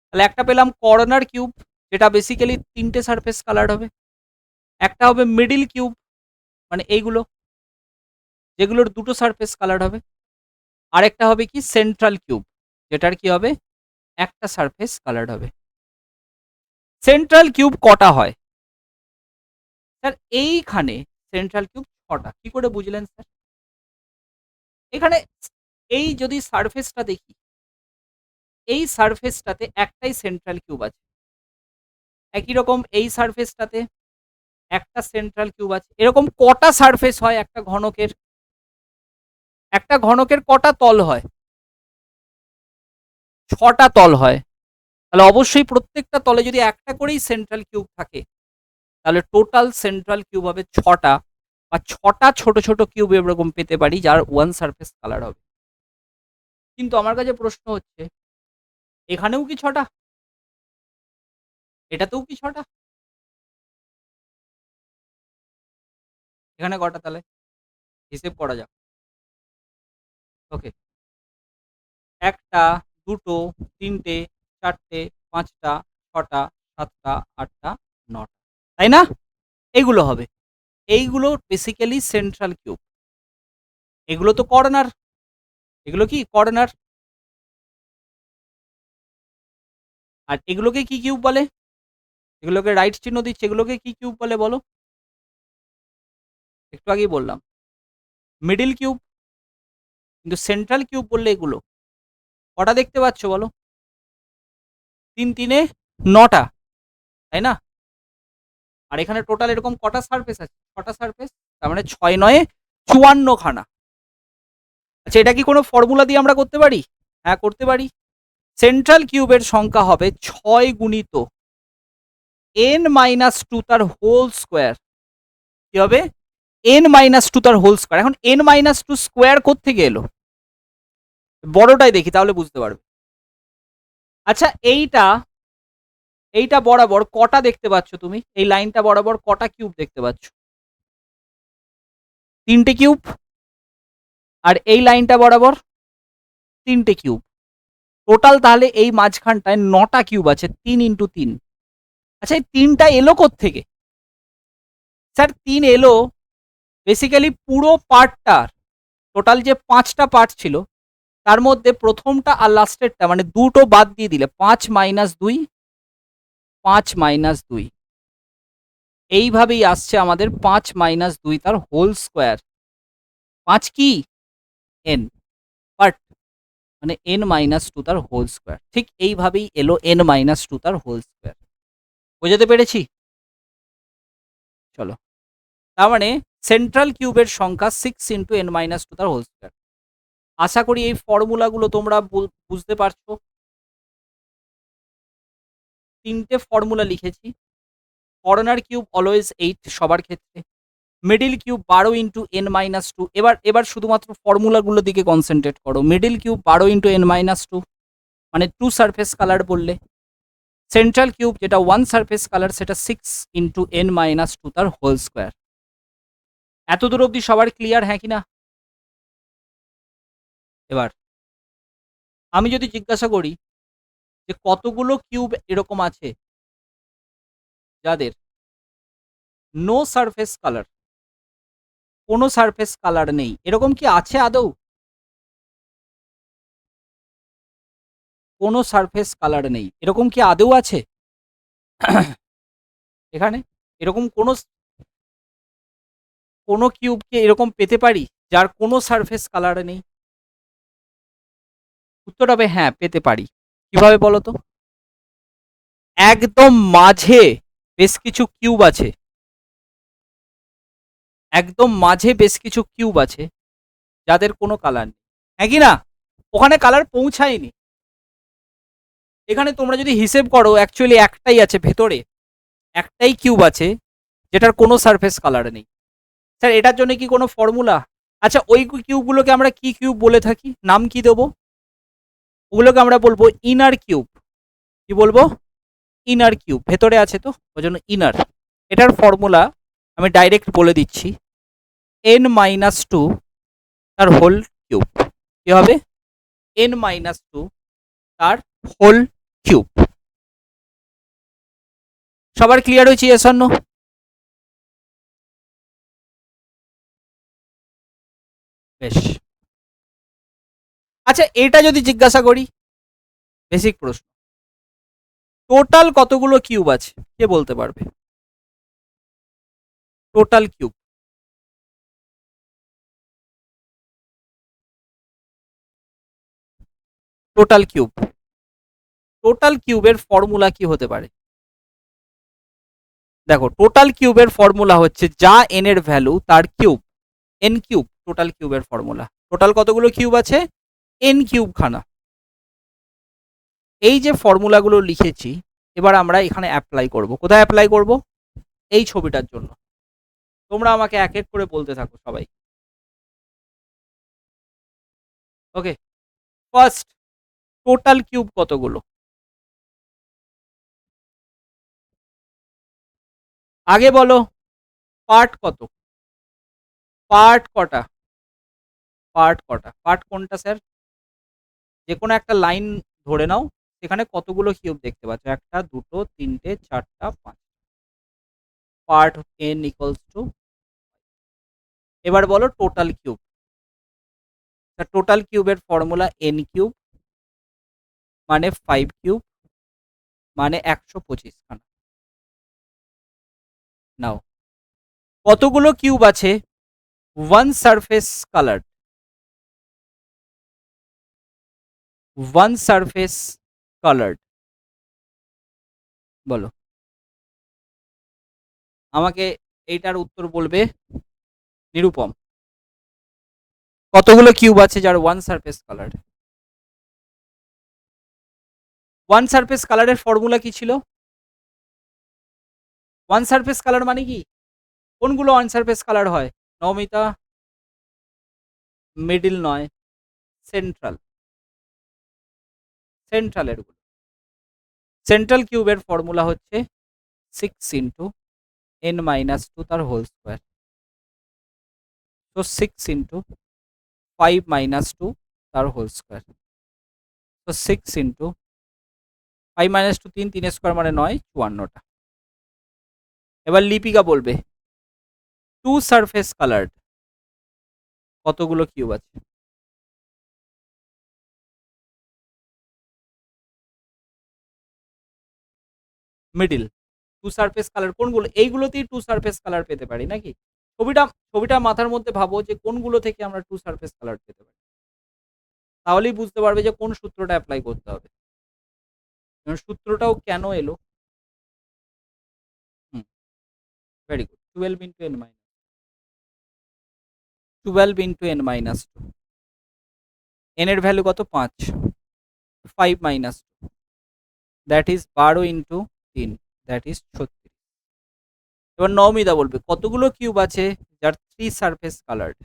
তাহলে একটা পেলাম কর্নার কিউব, যেটা বেসিক্যালি 3টে সারফেস কালার হবে। একটা হবে মিডিল কিউব, মানে এইগুলো যেগুলোর 2টো সারফেস কালার হবে। আরেকটা হবে কি সেন্ট্রাল কিউব, যেটার কি হবে একটা সারফেস কালার হবে। সেন্ট্রাল কিউব কটা হয় স্যার? এইখানে সেন্ট্রাল কিউব 6টা। কি করে বুঝলেন স্যার? এখানে এই যদি সারফেসটা দেখি, এই সারফেসটাতে একটাই সেন্ট্রাল কিউব আছে। একই রকম এই সারফেসটাতে একটা সেন্ট্রাল কিউব আছে। এরকম কটা সারফেস হয় একটা ঘনকের? একটা ঘনকের কটা তল হয়? 6টা তল হয়। তাহলে অবশ্যই প্রত্যেকটা তলে যদি একটা করেই সেন্ট্রাল কিউব থাকে, তাহলে টোটাল সেন্ট্রাল কিউব হবে 6টা, বা 6টা ছোট ছোট কিউব এরকম পেতে পারি যার ওয়ান সারফেস কালার হবে। কিন্তু আমার কাছে প্রশ্ন হচ্ছে, এখানেও কি 6টা? এটাতেও কি 6টা? এখানে কটা তাহলে? হিসেব করা যাক। ওকে, 1টা, 2টো, 3টে, 4টে, 5টা, 6টা, 7টা, 8টা, 9টা, তাই না? এইগুলো হবে। এইগুলো বেসিক্যালি সেন্ট্রাল কিউব। এগুলো তো কর্নার। এগুলো কি কর্নার। আর এগুলোকে কি কিউব বলে? এগুলোকে রাইট চিহ্ন দিচ্ছে, এগুলোকে কি কিউব বলে বলো? একটু আগেই বললাম মিডিল কিউব। কিন্তু সেন্ট্রাল কিউব বললে এগুলো কটা দেখতে পাচ্ছ বলো? 3 3 9টা, তাই না? আর এখানে টোটাল এরকম কটা সারফেস আছে? 6টা সারফেস। তার মানে 6 9 54 খানা। আচ্ছা, এটা কি কোনো ফর্মুলা দিয়ে আমরা করতে পারি? হ্যাঁ, করতে পারি। সেন্ট্রাল কিউবের সংখ্যা হবে 6 গুণিত n-2 তার হোল স্কোয়ার। কি হবে? n-2 তার হোল স্কোয়ার। এখন n-2 স্কোয়ার কোত্থেকে এলো? বড়টাই দেখি, তাহলে বুঝতে পারবে। আচ্ছা, এইটা বরাবর কটা দেখতে পাচ্ছ তুমি? এই লাইনটা বরাবর কটা কিউব দেখতে পাচ্ছ? 3টে কিউব। আর এই লাইনটা বরাবর 3টে কিউব। টোটাল তাহলে এই মাঝখানটায় 9টা কিউব আছে, 3 ইন্টু 3। আচ্ছা, এই 3টা এলো কোত্থেকে? স্যার 3 এলো বেসিক্যালি পুরো পার্টটার, টোটাল যে 5টা পার্ট ছিল তার মধ্যে প্রথমটা আর লাস্টেরটা, মানে দুটো বাদ দিয়ে দিলে 5 মাইনাস 2, 5 মাইনাস 2, এইভাবেই আসছে আমাদের 5 মাইনাস 2 তার হোল স্কোয়ার। 5 কি? n পার্ট, মানে n-2 তার হোল স্কোয়ার। ঠিক এইভাবেই এলো n-2 তার হোল স্কোয়ার। বোঝাতে পেরেছি? চলো, তার মানে সেন্ট্রাল কিউবের সংখ্যা 6 ইন্টু n-2 তার হোল স্কোয়ার। আশা করি এই ফর্মুলাগুলো তোমরা বুঝতে পারছো। 3টে ফর্মুলা লিখেছি। কর্নার কিউব অলওয়েজ 8 সবার ক্ষেত্রে। Middle cube 12 into n-2। এবার শুধুমাত্র ফর্মুলাগুলোর দিকে কনসেন্ট্রেট করো। মিডিল কিউব 12 ইন্টু n-2, মানে 2 সারফেস কালার বললে। সেন্ট্রাল কিউব যেটা 1 সারফেস কালার, সেটা 6 ইন্টু n-2 তার হোল স্কোয়ার। এত দূর অবধি সবার ক্লিয়ার, হ্যাঁ কি না? এবার আমি যদি জিজ্ঞাসা করি যে কতগুলো কিউব এরকম আছে যাদের নো সারফেস কালার, কোনো সারফেস কালার নেই, এরকম কি আছে আদৌ? কোনো সারফেস কালার নেই, এরকম কি আদৌ আছে এখানে? এরকম কোনো কিউবকে এরকম পেতে পারি যার কোনো সারফেস কালার নেই? উত্তর হবে হ্যাঁ, পেতে পারি। কিভাবে বলো তো? একদম মাঝে বেশ কিছু কিউব আছে, একদম মাঝে বেশ কিছু কিউব আছে যাদের কোনো কালার নেই, হ্যাঁ কি না? ওখানে কালার পৌঁছায়নি। এখানে তোমরা যদি হিসেব করো, অ্যাকচুয়ালি একটাই আছে ভেতরে, একটাই কিউব আছে যেটার কোনো সারফেস কালার নেই। স্যার এটার জন্য কি কোনো ফর্মুলা? আচ্ছা, ওই কিউবগুলোকে আমরা কি কিউব বলে থাকি? নাম কি দেবো? ওগুলোকে আমরা বলবো ইনার কিউব। কি বলবো? Inner cube. ভেতরে আছে তো, ওই জন্য ইনার। এটার ফর্মুলা আমি ডাইরেক্ট বলে দিচ্ছি, n-2 তার হোল কিউব। কি হবে? n-2 তার হোল কিউব। সবার ক্লিয়ার হয়েছে yes or no? বেশ, আচ্ছা এটা যদি জিজ্ঞাসা করি, বেসিক প্রশ্ন, টোটাল কতগুলো কিউব আছে কে বলতে পারবে? Total cube, total cube, total কিউবের ফর্মুলা কি হতে পারে? দেখো টোটাল কিউবের ফর্মুলা হচ্ছে যা এন এর ভ্যালু তার কিউব, এন কিউব টোটাল কিউবের ফর্মুলা। টোটাল কতগুলো কিউব আছে? এন কিউব খানা। এই যে ফর্মুলাগুলো লিখেছি এবার আমরা এখানে অ্যাপ্লাই করব। কোথায় অ্যাপ্লাই করব? এই ছবিটার জন্য। তোমরা আমাকে এক এক করে বলতে থাকো সবাই। ওকে, ফার্স্ট, টোটাল কিউব কতগুলো? আগে বলো পার্ট কত? পার্ট কটা? পার্ট কটা? পার্ট কোনটা স্যার? যে কোনো একটা লাইন ধরে নাও, সেখানে কতগুলো কিউব দেখতে পাচ্ছ? একটা, দুটো, তিনটে, চারটা, পাঁচ। পার্ট n ইকুয়ালস টু, এবার বলো টোটাল কিউব। টোটাল কিউবের ফর্মুলা n কিউব মানে 5 কিউব মানে 125 খানা। নাও কতগুলো কিউব আছে one surface colour? One surface colour বলো আমাকে, এইটার উত্তর বলবে নিরুপম। কতগুলো কিউব আছে যার one surface colour? One surface কালারের ফর্মুলা কি ছিল? ওয়ান সারফেস কালার মানে কি? কোনগুলো ওয়ান সারফেস কালার হয়? নমিতা, মিডিল নয়, সেন্ট্রাল, সেন্ট্রালের গুলো। সেন্ট্রাল কিউবের ফর্মুলা হচ্ছে 6 ইন্টু n মাইনাস টু তার হোল স্কোয়ার। তো 6 ইন্টু 5 মাইনাস টু তার হোল স্কোয়ার। তো 6 ইন্টু 5 মাইনাস টু 3, 3 স্কোয়ার মানে 9, 54টা। এবার লিপিকা বলবে টু সারফেস কালার্ড কতগুলো কিউব আছে? মিডিল, টু সারফেস কালার কোনগুলো? এইগুলোতেই টু সারফেস কালার পেতে পারি নাকি? ছবিটা ছবিটা মাথার মধ্যে ভাবো যে কোনগুলো থেকে আমরা টু সারফেস কালার পেতে পারি, তাহলেই বুঝতে পারবে যে কোন সূত্রটা অ্যাপ্লাই করতে হবে। সূত্রটাও কেন এলো? হুম, very good. 12 into n minus 12 into n minus two, n এর ভ্যালু কত? 5, 5 minus two, that is 12 into 3, that is 36। এবার নমিতা বলবে কতগুলো কিউব আছে যার থ্রি সারফেস কালার্ড?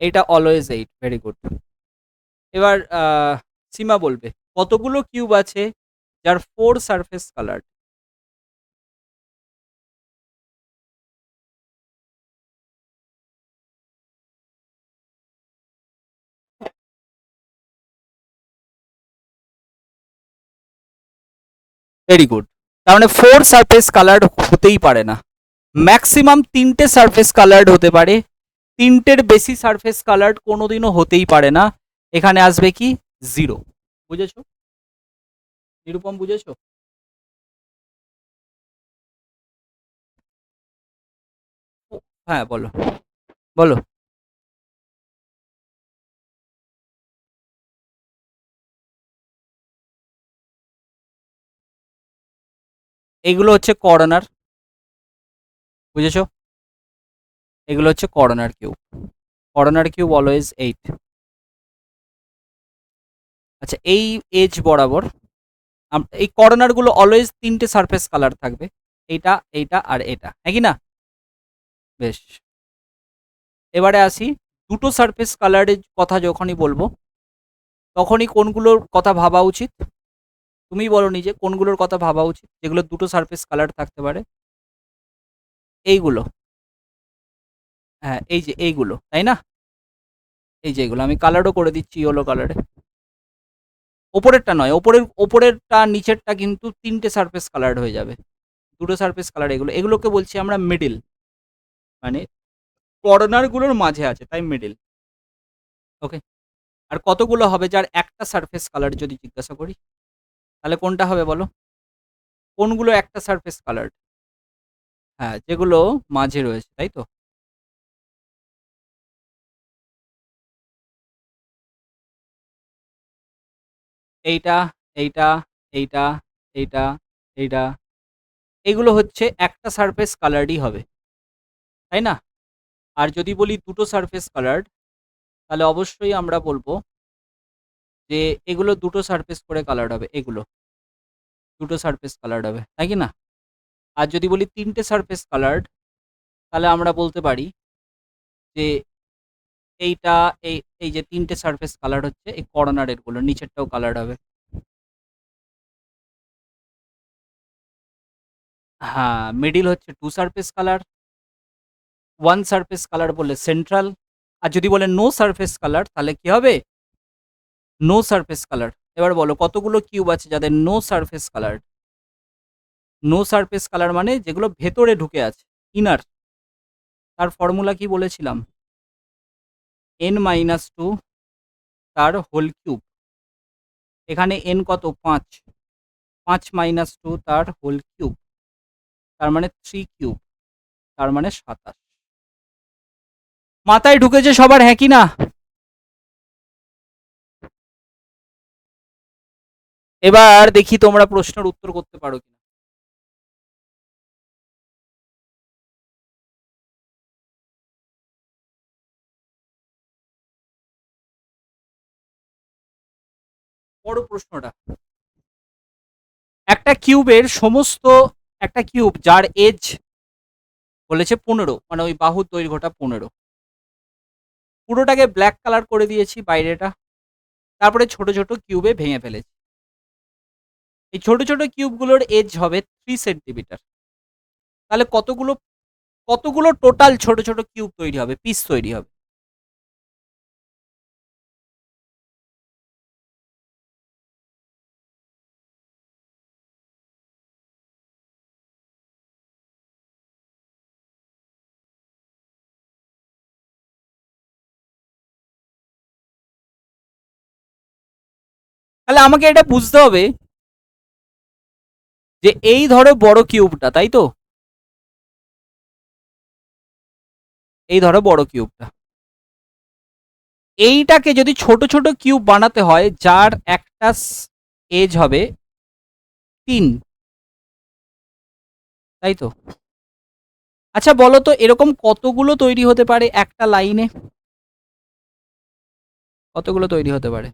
এটা অলওয়েজ 8, ভেরি গুড। এবার সীমা বলবে কতগুলো কিউব আছে যার four surface coloured? Very good. তার মানে ফোর সারফেস কালার্ড হতেই পারে না, ম্যাক্সিমাম তিনটে সারফেস কালার্ড হতে পারে, তিনটের বেশি সারফেস কালার্ড কোনোদিনও হতেই পারে না। এখানে আসবে কি? জিরো। বুঝেছো নিরুপম? বুঝেছো? হ্যাঁ বলো বলো। এগুলো হচ্ছে কর্নার, বুঝেছো? এগুলো হচ্ছে corner cube. Corner cube always 8। আচ্ছা এই এজ বরাবর এই কর্নার গুলো অলওয়েজ তিনটে সারফেস কালার থাকবে, এইটা, এইটা আর এটা, হ্যাঁ কি না? বেশ, এবারে আসি দুটো সারফেস কালারের কথা যখনই বলবো তখনই কোনগুলোর কথা ভাবা উচিত? তুমি বলো নিজে কোনগুলোর কথা ভাবা উচিত যেগুলো দুটো সারফেস কালার থাকতে পারে? এইগুলো, হ্যাঁ এই যে এইগুলো, তাই না? এই যে এগুলো আমি কালারও করে দিচ্ছি ইয়েলো কালারে। ওপরেরটা নয়, ওপরেরটা নিচেরটা কিন্তু 3টে সারফেস কালার্ড হয়ে যাবে, 2টো সারফেস কালার। এগুলোকে বলছি আমরা মিডিল, মানে কর্নার গুলোর মাঝে আছে, তাই মিডিল। ওকে, আর কতগুলো হবে যার একটা সারফেস কালার যদি জিজ্ঞাসা করি, তাহলে কোনটা হবে বলো? কোনগুলো একটা সারফেস কালার? হ্যাঁ, যেগুলো মাঝে রয়েছে, তাই তো। এইটা, এইটা, এইটা, এইটা, এইটা, এগুলো হচ্ছে একটা সারফেস কালারই হবে, তাই না? আর যদি বলি দুটো সারফেস কালার, তাহলে অবশ্যই আমরা বলবো যে এগুলো দুটো সারফেস করে কালার হবে, এগুলো দুটো সারফেস কালার হবে, তাই কি না? আর যদি বলি 3টে সারফেস কালার, তাহলে আমরা বলতে পারি যে এইটা, এই এই যে 3টে সারফেস কালার হচ্ছে এই কর্নারের গুলো, নিচেরটাও কালার হবে। হ্যাঁ, মিডিল হচ্ছে 2 সারফেস কালার, 1 সারফেস কালার বললে সেন্ট্রাল। আর যদি বলে নো সারফেস কালার, তাহলে কি হবে? No surface colour. এবার বলো কতগুলো কিউব আছে যাদের no surface colour? No surface colour মানে যেগুলো ভেতরে ঢুকে আছে, ইনার। তার ফর্মুলা কি বলেছিলাম? n-2 তার হোল কিউব। এখানে n কত? 5, 5-2 তার হোল কিউব, তার মানে 3 কিউব, তার মানে 27। মাথায় ঢুকেছে সবার, হ্যাঁ কি না? এবার দেখি তোমরা প্রশ্নের উত্তর করতে পারো কিনা। বড় প্রশ্নটা, একটা কিউবের সমস্ত, একটা কিউব যার এজ বলেছে 15, মানে ওই বাহুর দৈর্ঘ্যটা 15, পুরোটাকে ব্ল্যাক কালার করে দিয়েছি বাইরেটা, তারপরে ছোট ছোট কিউবে ভেঙে ফেলেছি। এই ছোট ছোট কিউবগুলোর এজ হবে 3 সেন্টিমিটার। তাহলে কতগুলো, কতগুলো টোটাল ছোট ছোট কিউব তৈরি হবে, পিস তৈরি হবে? তাহলে আমাকে এটা বুঝতে হবে যে এই ধরো বড় কিউবটা, তাই তো, এই ধরো বড় কিউবটা, এইটাকে যদি ছোট ছোট কিউব বানাতে হয় যার একটা এজ হবে 3, তাই তো। আচ্ছা বলো তো এরকম কতগুলো তৈরি হতে পারে একটা লাইনে? কতগুলো তৈরি হতে পারে?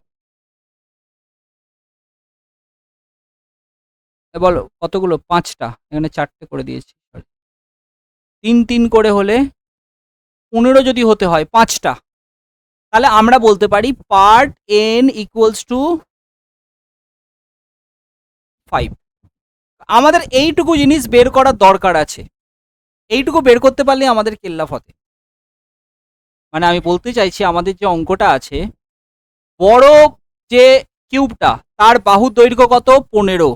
বলো কতগুলো? 5টা, এখানে 4টে করে দিয়েছি, 3 করে হলে 15 যদি হতে হয় 5টা, তাহলে আমরা বলতে পারি পার্ট n ইকুয়ালস টু 5। আমাদের এইটুকু জিনিস বের করার দরকার আছে, এইটুকু বের করতে পারলে আমাদের কেল্লা ফতে। মানে আমি বলতে চাইছি আমাদের যে অঙ্কটা আছে, বড় যে কিউবটা তার বাহুর দৈর্ঘ্য কত? 15।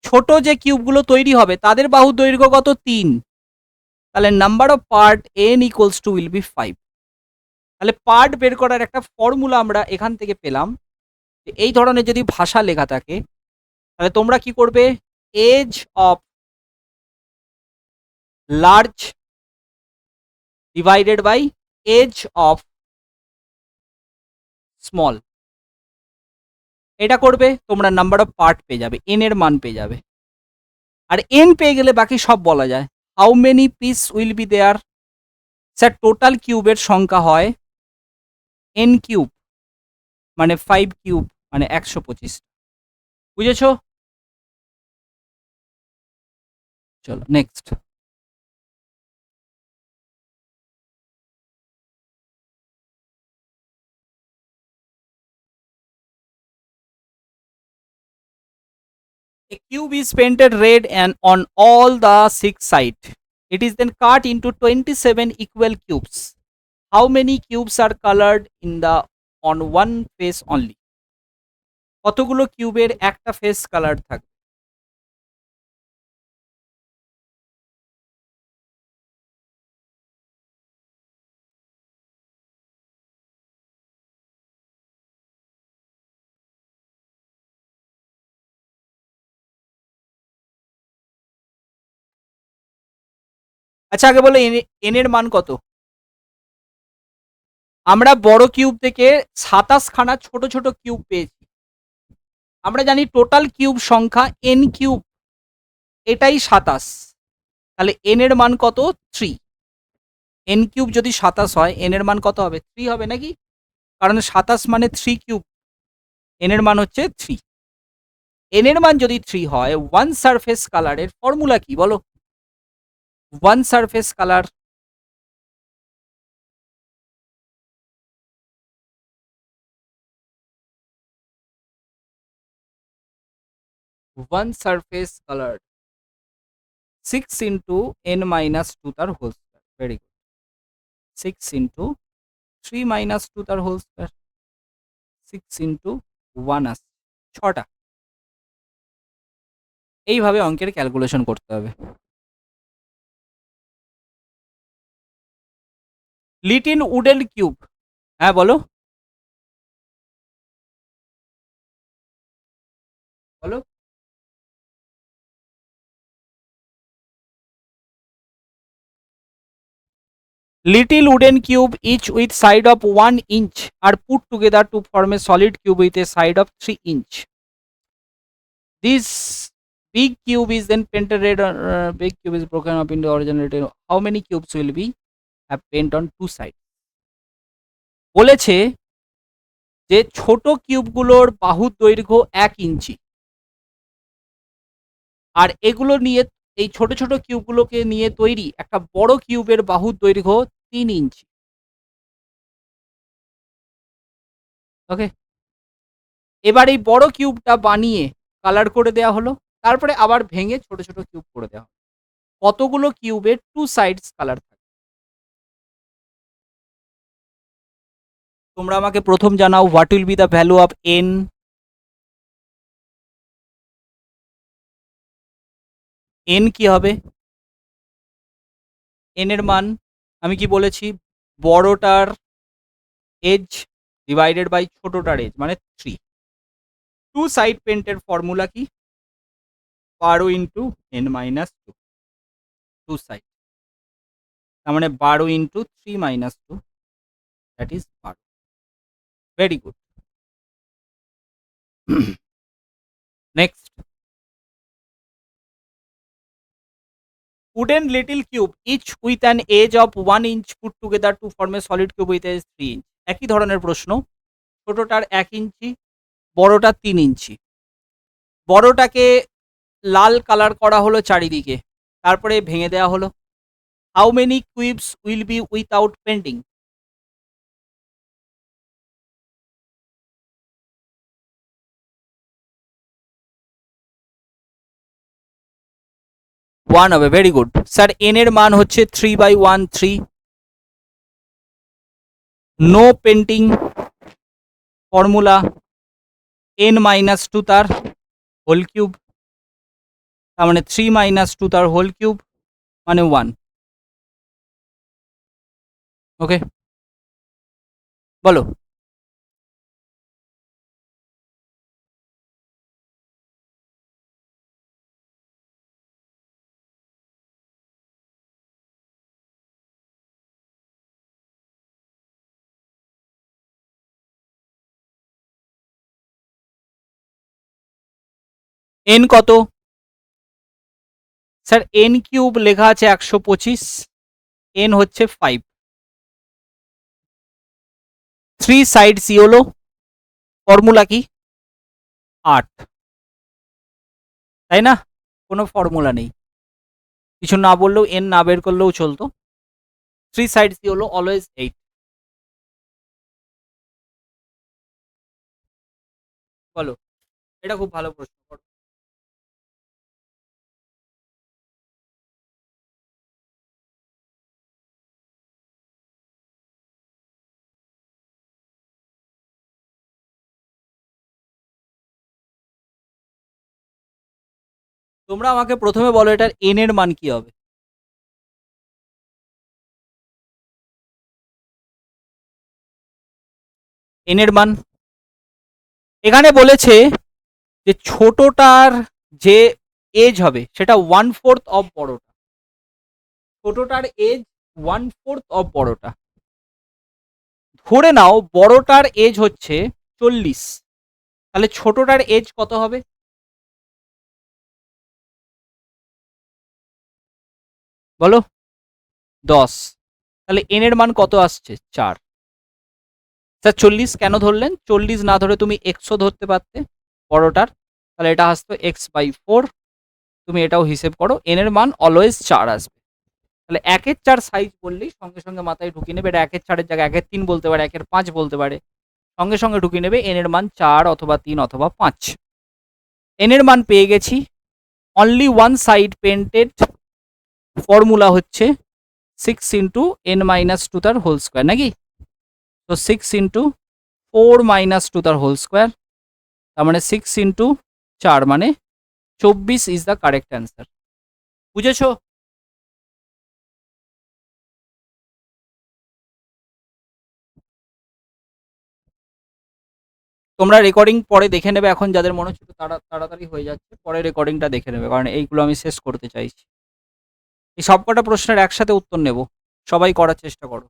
ছোট যে কিউবগুলো তৈরি হবে তাদের বাহুর দৈর্ঘ্য কত? 3। তাহলে number of part n equals two will be 5। তাহলে পার্ট বের করার একটা ফর্মুলা আমরা এখান থেকে পেলাম। এই ধরনের যদি ভাষা লেখা থাকে, তাহলে তোমরা কি করবে? Edge of large divided by edge of small, এটা করবে, তোমরা নাম্বার অফ পার্ট পেয়ে যাবে, n এর মান পেয়ে যাবে। আর n পেয়ে গেলে বাকি সব বলা যায়। How many piece will be there? Sir total কিউবের সংখ্যা হয় n কিউব, মানে 5 কিউব, মানে 125। বুঝেছো? চলো next. A cube is painted red and on all the 6 sides. It is then cut into 27 equal cubes. How many cubes are colored in the on one face only? কতগুলো কিউবের একটা face colour থাকবে? আচ্ছা আগে বলো N এর মান কত? আমরা বড় কিউব থেকে 27 খানা ছোট ছোট কিউব পেয়েছি। আমরা জানি টোটাল কিউব সংখ্যা এন কিউব, এটাই 27। তাহলে এন এর মান কত? 3। এন কিউব যদি 27 হয়, এন এর মান কত হবে? 3 হবে নাকি? কারণ 27 মানে 3 কিউব, এন এর মান হচ্ছে 3। এন এর মান যদি 3 হয়, ওয়ান সারফেস কালারের ফর্মুলা কি বলো? One surface colour, one surface colour 6 into n minus 2 তার whole square. Very good. 6 into 3 minus 2 তার হোল স্কয়ার, 6 ইন্টু 1 আসছে 6টা। এইভাবে অঙ্কের ক্যালকুলেশন করতে হবে। লিটিল উডেন কিউব, হ্যাঁ বলো বলো। Little wooden cube each with side of 1 inch are put together to form a solid cube with a side of 3 inch. This big cube is then painted red. Big cube is broken up into original. How many cubes will be have paint on two sides? বলেছে যে ছোট কিউবগুলোর বাহুর দৈর্ঘ্য 1 ইঞ্চি, আর এগুলো নিয়ে এই ছোট ছোট কিউবগুলোকে নিয়ে তৈরি একটা বড় কিউবের বাহুর দৈর্ঘ্য 3 ইঞ্চি। ওকে, এবার এই বড় কিউবটা বানিয়ে কালার করে দেওয়া হলো, তারপরে আবার ভেঙে ছোট ছোট কিউব করে দেওয়া হলো। কতগুলো কিউবের টু সাইডস কালার থাকে? তোমরা আমাকে প্রথম জানাও, what will be the value of N? N কি হবে? এন এর মান আমি কি বলেছি? বড়টার এজ ডিভাইডেড বাই ছোটটার এজ মানে 3। টু সাইড পেন্টের ফর্মুলা কি? 12 into N minus 2, two side, তার মানে 12 into 3 minus 2, that is 12। Very good. Next, wooden little cube each with an edge of 1 inch put together to form a solid cube with edge 3 inch. একই ধরনের প্রশ্ন, ছোটটার 1 ইঞ্চি, বড়টা 3 ইঞ্চি। বড়টাকে লাল colour করা হলো চারিদিকে, তারপরে ভেঙে দেওয়া হলো। How many cubes will be without painting? 1 হবে। Very good sir. এন এর মান হচ্ছে 3/1 3। No painting formula n minus 2 তার হোল কিউব, তার মানে 3 মাইনাস 2 তার হোল কিউব মানে 1। ওকে, বলো। এন কত? স্যার এন কিউব লেখা আছে 125, এন হচ্ছে 5। 3 সাইডস হলো, ফর্মুলা কি? 8, তাই না? কোনো ফর্মুলা নেই, কিছু না বললেও এন না বের করলেও চলতো। 3 সাইডস হলো অলওয়েজ 8। বলো, এটা খুব ভালো প্রশ্ন। তোমরা আমাকে প্রথমে বলো এটার n এর মান কি হবে? n এর মান এখানে বলেছে যে ছোটটার যে এজ হবে সেটা 1/4 অফ বড়টা। ছোটটার এজ 1/4 অফ বড়টা। ধরে নাও বড়টার এজ হচ্ছে 40, তাহলে ছোটটার এজ কত হবে? বলো। 10। তাহলে n এর মান কত আসছে? 4। স্যার 40 কেন ধরলেন? 40 না ধরে তুমি x ও ধরতে পারতে বড়টার, তাহলে এটা আসতো x/4। তুমি এটাও হিসেব করো, n এর মান অলওয়েজ 4 আসবে। তাহলে 1/4 সাইজ বললেই সঙ্গে সঙ্গে মাথায় ঢুকিয়ে নেবে, এটা 1/4 জায়গায় 1/3 বলতে পারে, 1/5 বলতে পারে, সঙ্গে সঙ্গে ঢুকিয়ে নেবে n এর মান 4 অথবা 3 অথবা 5। n এর মান পেয়ে গেছি। Only one side painted formula হচ্ছে 6 ইন্টু n-2 তার হোল স্কোয়ার, নাকি? তো 6 ইন্টু 4 - 2 তার হোল স্কোয়ার, তার মানে 6 ইন্টু 4 মানে 24 ইজ দ্য কারেক্ট অ্যান্সার। বুঝেছো? তোমরা রেকর্ডিং পরে দেখে নেবে, এখন যাদের মনে হচ্ছে তাড়াতাড়ি হয়ে যাচ্ছে পরে রেকর্ডিংটা দেখে নেবে, কারণ এইগুলো আমি শেষ করতে চাইছি। এই সবকটা প্রশ্নের একসাথে উত্তর নেব, সবাই করার চেষ্টা করো।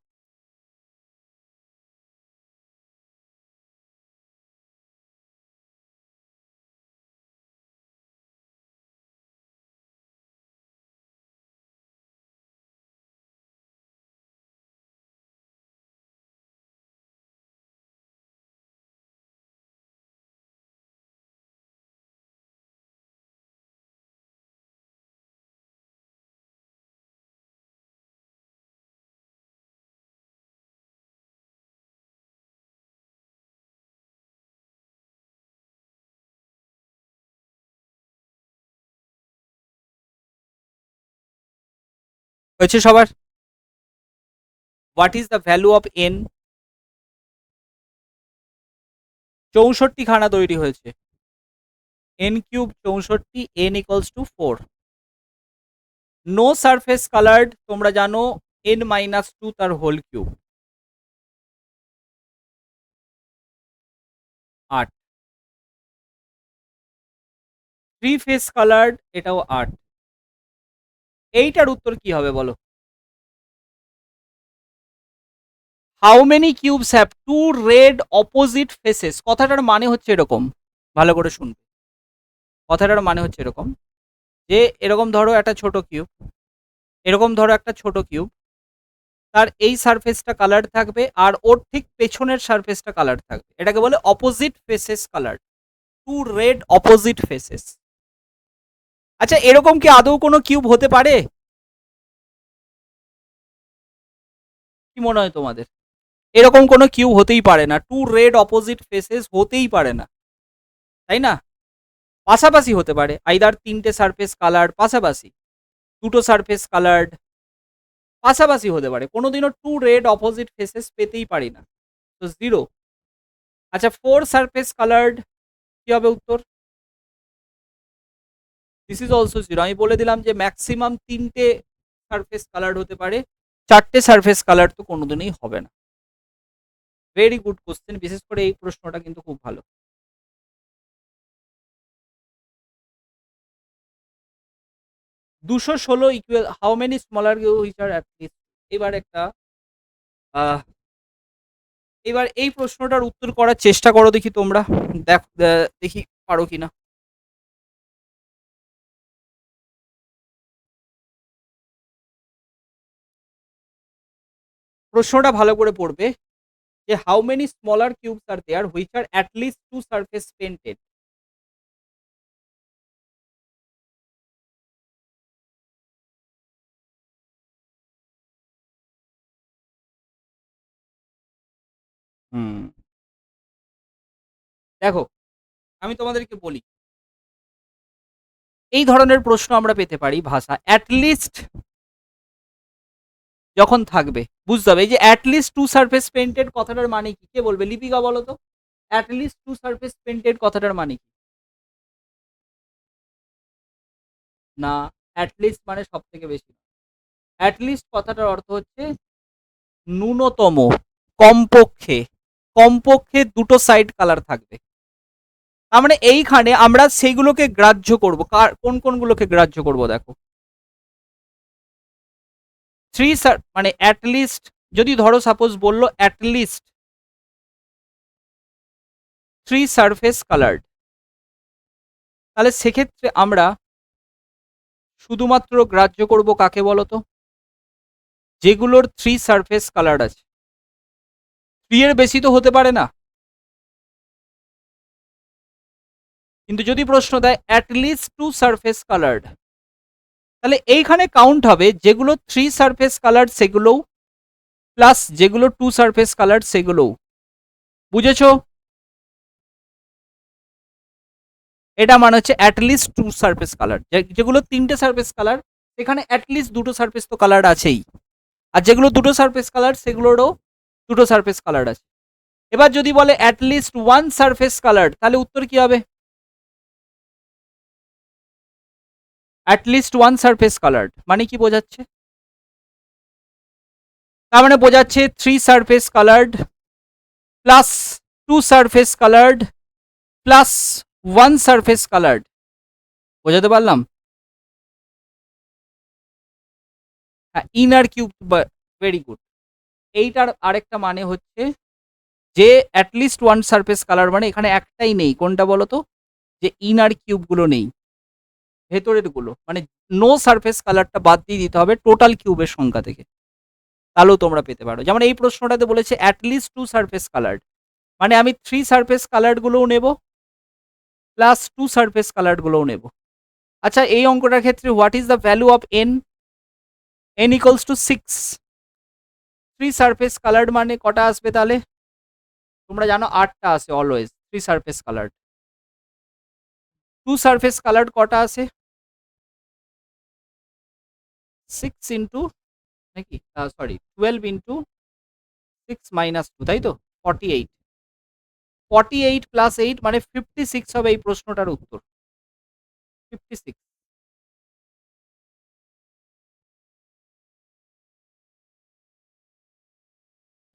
হয়েছে সবার? What is the value of n? 64 খানা তৈরি হয়েছে। n cube 64, n equals to 4। No surface coloured তোমরা জানো n-2 তার whole cube, 8। Three face coloured এটাও 8। এইটার উত্তর কি হবে বলো? How many cubes have two red opposite faces? কথাটার মানে হচ্ছে এরকম, ভালো করে শুনবে। কথাটার মানে হচ্ছে এরকম যে এরকম ধরো একটা ছোট কিউব, এরকম ধরো একটা ছোট কিউব, তার এই সারফেসটা কালার থাকবে আর ওর ঠিক পেছনের সারফেসটা কালার থাকবে, এটাকে বলে opposite faces colour. Two red opposite faces. আচ্ছা এরকম কি আদৌ কোনো কিউব হতে পারে? কি মনে হয় তোমাদের? এরকম কোনো কিউব হতেই পারে না, টু রেড অপোজিট ফেসেস হতেই পারে না, তাই না? পাশাপাশি হতে পারে, আইদার তিনটে সারফেস কালার পাশাপাশি, দুটো সারফেস কালার্ড পাশাপাশি হতে পারে, কোনোদিনও টু রেড অপোজিট ফেসেস পেতেই পারি না, তো 0। আচ্ছা 4 সারফেস কালার্ড কি হবে উত্তর? This is also 0। আমি বলে দিলাম যে ম্যাক্সিমাম তিনটে সারফেস কালার্ড হতে পারে, চারটে সারফেস কালার তো কোনোদিনই হবে না। ভেরি গুড কোশ্চেন, বিশেষ করে এই প্রশ্নটা কিন্তু খুব ভালো। 216 equal how many smaller which are at least. এবার একটা এবার এই প্রশ্নটার উত্তর করার চেষ্টা করো দেখি তোমরা, দেখি পারো কিনা। প্রশ্নটা ভালো করে পড়বে যে how many smaller cubes are there which are at least two surface painted. হুম, দেখো আমি তোমাদেরকে বলি, এই ধরনের প্রশ্ন আমরা পেতে পারি ভাষা অ্যাটলিস্ট যখন থাকবে, বুঝতে হবে এই যে অ্যাটলিস্ট টু সারফেস পেন্টেড কথাটার মানে কি, কে বলবে? লিপিকা বলো তো, অ্যাটলিস্ট টু সারফেস পেন্টেড কথাটার মানে কি? না, অ্যাটলিস্ট মানে সব থেকে বেশি। অ্যাটলিস্ট কথাটার অর্থ হচ্ছে ন্যূনতম, কমপক্ষে, কমপক্ষে দুটো সাইড কালার থাকবে। তার মানে এইখানে আমরা সেইগুলোকে গ্রাহ্য করব। কোন কোনগুলোকে গ্রাহ্য করব দেখো, থ্রি মানে অ্যাটলিস্ট, যদি ধরো সাপোজ বললো অ্যাটলিস্ট থ্রি সারফেস কালার্ড, তাহলে সেক্ষেত্রে আমরা শুধুমাত্র গ্রাহ্য করব কাকে বলতো, যেগুলোর থ্রি সারফেস কালার আছে। থ্রি এর বেশি তো হতে পারে না। কিন্তু যদি প্রশ্ন দেয় অ্যাটলিস্ট টু সারফেস কালার্ড, তাহলে এইখানে কাউন্ট হবে যেগুলো থ্রি সারফেস কালার সেগুলোও, প্লাস যেগুলো টু সারফেস কালার সেগুলোও। বুঝেছো? এটা মানে হচ্ছে অ্যাটলিস্ট টু সারফেস কালার। যেগুলো তিনটে সারফেস কালার সেখানে অ্যাটলিস্ট দুটো সারফেস তো কালার আছেই, আর যেগুলো দুটো সারফেস কালার সেগুলোরও দুটো সারফেস কালার আছে। এবার যদি বলে অ্যাটলিস্ট ওয়ান সারফেস কালার, তাহলে উত্তর কি হবে? অ্যাটলিস্ট ওয়ান সারফেস কালার মানে কি বোঝাচ্ছে? তার মানে বোঝাচ্ছে three surface coloured plus two surface coloured plus one surface coloured. বোঝাতে পারলাম? হ্যাঁ, ইনার কিউব, ভেরি গুড। এইটার আরেকটা মানে হচ্ছে যে অ্যাটলিস্ট ওয়ান সারফেস কালার মানে এখানে একটাই নেই, কোনটা বলো তো? যে ইনার কিউবগুলো নেই, ভেতরের গুলো, মানে নো সারফেস কালারটা বাদ দিয়ে দিতে হবে টোটাল কিউবের সংখ্যা থেকে, তাহলেও তোমরা পেতে পারো। যেমন এই প্রশ্নটাতে বলেছে অ্যাটলিস্ট টু সারফেস কালার, মানে আমি থ্রি সারফেস কালার গুলোও নেব প্লাস টু সারফেস কালার গুলোও নেব। আচ্ছা, এই অঙ্কটার ক্ষেত্রে what is the value of N? N equals to 6। Three surface colour মানে কটা আসবে তাহলে? তোমরা জানো 8টা আসে always three surface colour. Two surface colour কটা আসে? 6 ইন্টু, নাকি সরি 12 ইন্টু 6 মাইনাস 2, তাই তো? 48। 48 প্লাস 8 মানে 56 হবে এই প্রশ্নটার উত্তর। 56।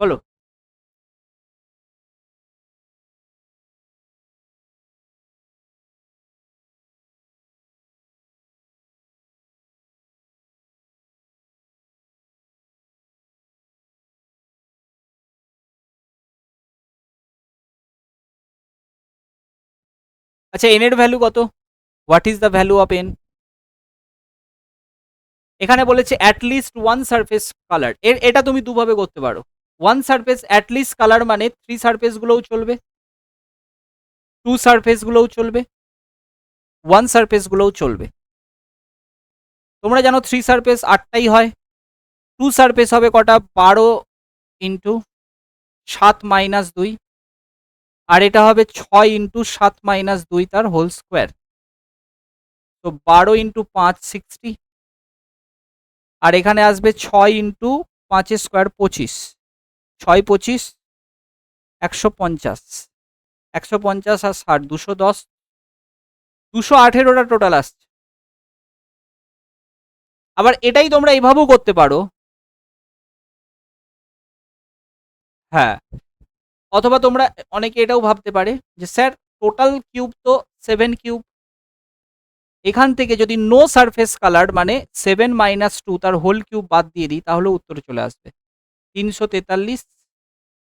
বলো। আচ্ছা, এন এর ভ্যালু কত? What is the value of N? এখানে বলেছে অ্যাটলিস্ট ওয়ান সারফেস কালার, এটা তুমি দুভাবে করতে পারো। ওয়ান সারফেস অ্যাটলিস্ট কালার মানে থ্রি সারফেস গুলোও চলবে, টু সারফেস গুলোও চলবে, ওয়ান সারফেস গুলোও চলবে। তোমরা জানো থ্রি সারফেস 8টাই হয়, টু সারফেস হবে কটা? 12 ইন্টু 7 মাইনাস 2, আর এটা হবে 6 ইন্টু 7 মাইনাস 2 তার হোল স্কোয়ার। তো 12 ইন্টু 5 60, আর এখানে আসবে 6 ইন্টু 5 স্কোয়ার 25, 6 25 150, 150 আর 60 210, 218টা টোটাল আসছে। আবার এটাই তোমরা এইভাবেও করতে পারো, হ্যাঁ, অথবা তোমরা অনেকে এটাও ভাবতে পারে যে স্যার টোটাল কিউব তো 7 কিউব, এখান থেকে যদি নো সারফেস কালার মানে 7 মাইনাস 2 তার হোল কিউব বাদ দিয়ে দিই তাহলে উত্তর চলে আসবে 343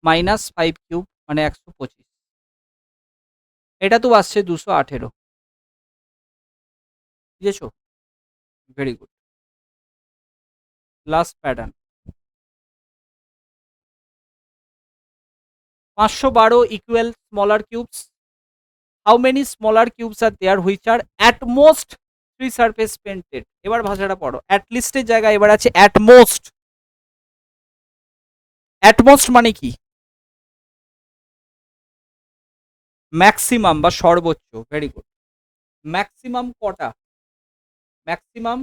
মাইনাস 5 কিউব মানে 125। এটা তো আসছে 218। বুঝেছো? Very good. Last pattern 512 equal smaller cubes. How many smaller cubes are there which are at most three surface painted? এবার ভাষাটা পড়ো, অ্যাট লিস্টের জায়গায় এবার আছে অ্যাট মোস্ট। অ্যাট মোস্ট মানে কি? ম্যাক্সিমাম বা সর্বোচ্চ। Very good. ম্যাক্সিমাম কটা? Maximum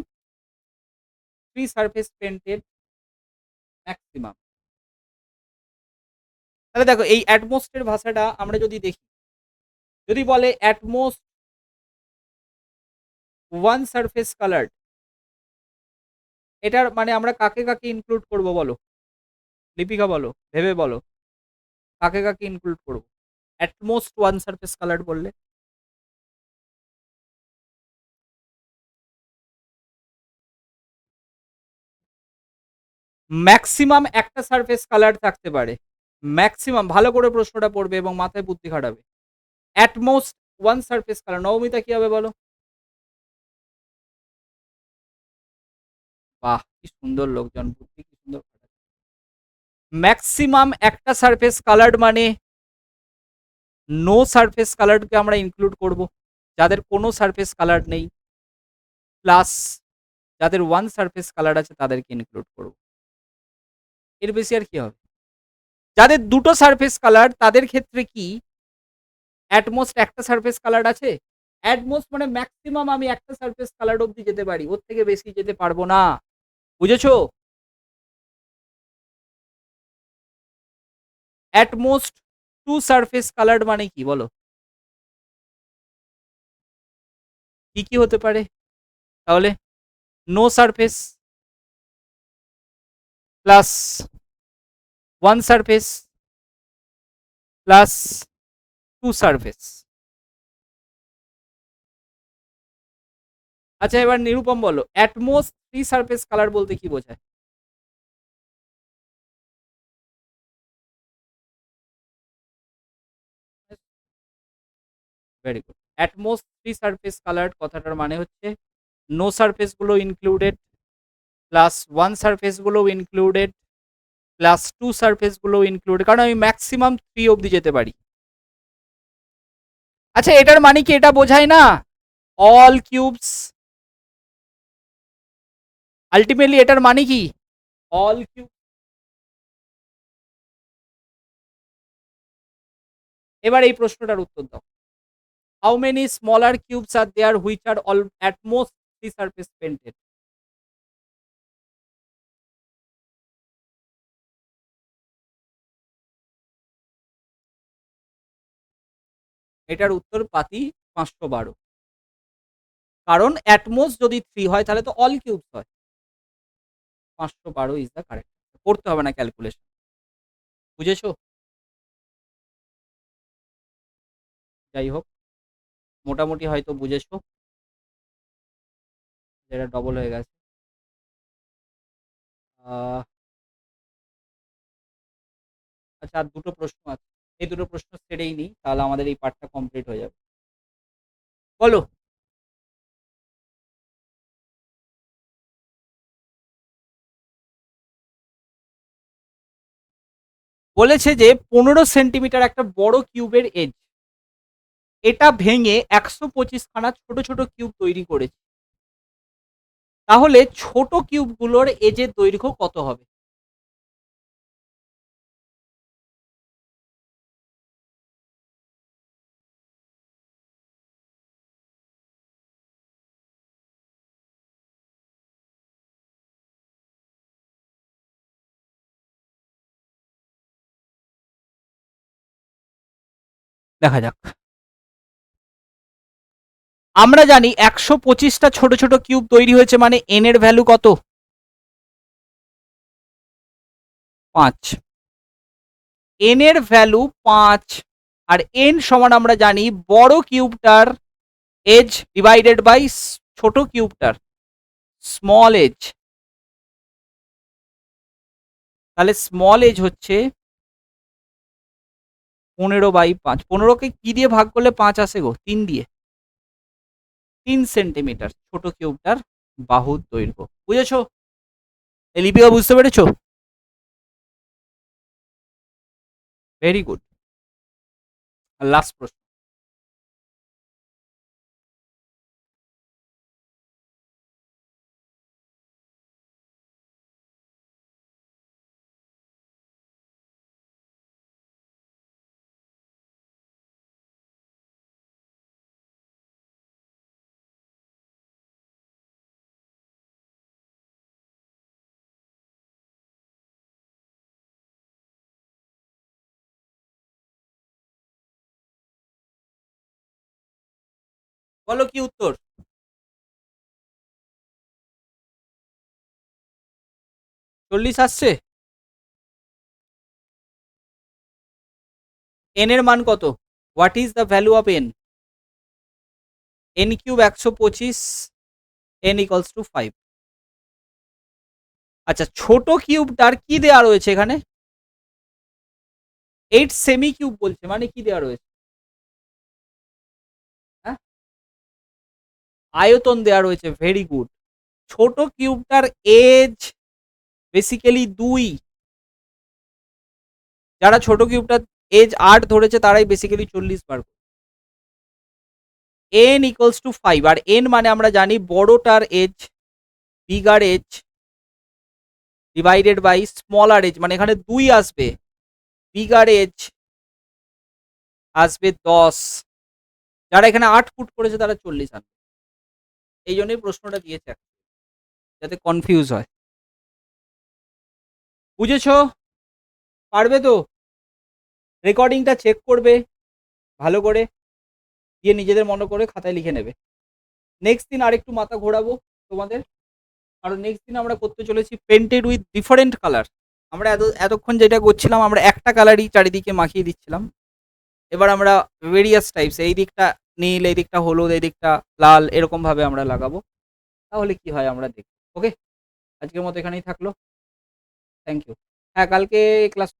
three surface painted maximum. তাহলে দেখো এই অ্যাটমোস্টের ভাষাটা আমরা যদি দেখি, যদি বলে অ্যাটমোস্ট ওয়ান সারফেস কালার, এটার মানে আমরা কাকে কাকে ইনক্লুড করব বলো, লিপিকা বলো, ভেবে বলো, কাকে কাকে ইনক্লুড করব অ্যাটমোস্ট ওয়ান সারফেস কালার বললে? ম্যাক্সিমাম একটা সারফেস কালার থাকতে পারে, ম্যাক্সিমাম, ভালো করে প্রশ্নটা পড়বে এবং মাথায় বুদ্ধি খাটাবে। At most one surface colour, Nabamita কি হবে বলো? বাহ, কি সুন্দর লোকজন, বুদ্ধি কি সুন্দর খাটাচ্ছে। ম্যাক্সিমাম একটা সারফেস কালার মানে নো সারফেস কালারকে আমরা ইনক্লুড করব, যাদের কোনো সারফেস কালার নেই, প্লাস যাদের ওয়ান সারফেস কালার আছে তাদেরকে ইনক্লুড করব। এর বেশি আর কি হবে? যাদের দুটো সারফেস কালার তাদের ক্ষেত্রে কি অ্যাটমোস্ট একটা সারফেস কালার আছে? অ্যাটমোস্ট মানে ম্যাক্সিমাম আমি একটা সারফেস কালার অবধি যেতে পারি, ওর থেকে বেশি যেতে পারবো না, বুঝেছো? অ্যাটমোস্ট টু সারফেস কালার মানে কি বলো? কি কি হতে পারে তাহলে? No surface plus one surface plus two surface. আচ্ছা এবার নিরূপম বলো, অ্যাটমোস্ট থ্রি সারফেস কালার বলতে কি বোঝায়? Very good. At most three surface colour কথাটার মানে হচ্ছে নো সারফেস গুলো ইনক্লুডেড, প্লাস ওয়ান সারফেস গুলো ইনক্লুডেড, প্লাস টু সারফেস গুলো ইনক্লুডেড, কারণ আমি ম্যাক্সিমাম থ্রি অবধি যেতে পারি। আচ্ছা এটার মানে কি এটা বোঝায় না অল কিউবস? আলটিমেটলি এটার মানে কি অল কিউব? এবার এই প্রশ্নটার উত্তর দাও। How many smaller cubes are there which are all at most three surface painted? এটার উত্তর পাতি 512, কারণ অ্যাটমোস্ট যদি থ্রি হয় তাহলে তো অল কিউবস হয়। 512 ইজ দ্য কারেক্ট, করতে হবে না ক্যালকুলেশন, বুঝেছো? যাই হোক, মোটামুটি হয়তো বুঝেছো, যেটা ডবল হয়ে গেছে। আচ্ছা আর দুটো প্রশ্ন আছে, এই দুটো প্রশ্ন সেরেই নিই, তাহলে আমাদের এই পার্টটা কমপ্লিট হয়ে যাবে। বলো। বলেছে যে 15 সেন্টিমিটার একটা বড় কিউবের এজ, এটা ভেঙে 125 খানা ছোট ছোট কিউব তৈরি করেছে, তাহলে ছোট কিউবগুলোর এজের দৈর্ঘ্য কত হবে? দেখা যাক। আমরা জানি 125টা ছোট ছোট কিউব তৈরি হয়েছে, মানে এন এর ভ্যালু কত? 5। এন এর ভ্যালু 5, আর এন সমান আমরা জানি বড় কিউবটার এজ ডিভাইডেড বাই ছোট কিউবটার স্মল এজ। তাহলে স্মল এজ হচ্ছে 15/5। 15কে কি দিয়ে ভাগ করলে 5 আসে গো? 3 দিয়ে। 3 সেন্টিমিটার ছোট কিউবটার বাহুর দৈর্ঘ্য, বুঝেছো? এই লিপিকা বুঝতে পেরেছো? Very good. লাস্ট প্রশ্ন। বলো কি উত্তর? 40 আসছে। n এর মান কত? What is the value of n? n cube 125, n equals to 5। আচ্ছা, ছোট কিউবটার কি দেওয়া রয়েছে এখানে? 8 সেমি কিউব বলছে, মানে কি দেওয়া রয়েছে? হ্যাঁ, আয়তন দেওয়া রয়েছে। Very good. ছোট কিউবটার এজ বেসিক্যালি 2। যারা ছোট কিউবটার এজ 8 ধরেছে তারাই বেসিক্যালি 40 বার করবে। n ইকুয়ালস টু 5, আর n মানে আমরা জানি বড়টার edge, bigger edge divided by smaller edge, মানে এখানে 2 আসবে, বিগার এজ আসবে 10। যারা এখানে 8 ফুট করেছে তারা 40 আনবে। এই জন্যই প্রশ্নটা দিয়েছে, যাতে কনফিউজ হয়। বুঝেছো? পারবে তো? রেকর্ডিংটা চেক করবে ভালো করে, দিয়ে নিজেদের মনে করে খাতায় লিখে নেবে। নেক্সট দিন আরেকটু মাথা ঘোরাবো তোমাদের, কারণ নেক্সট দিন আমরা করতে চলেছি পেন্টেড উইথ ডিফারেন্ট কালার। আমরা এতক্ষণ যেটা করছিলাম, আমরা একটা কালারই চারিদিকে মাখিয়ে দিচ্ছিলাম। এবার আমরা ভেরিয়াস টাইপস, এই দিকটা নীল, এই দিকটা হলুদ, এই দিকটা লাল, এরকম ভাবে আমরা লাগাবো। তাহলে কি হয় আমরা দেখব। ওকে, আজকের মতো এখানেই থাকলো। Thank you. হ্যাঁ, কালকে ক্লাস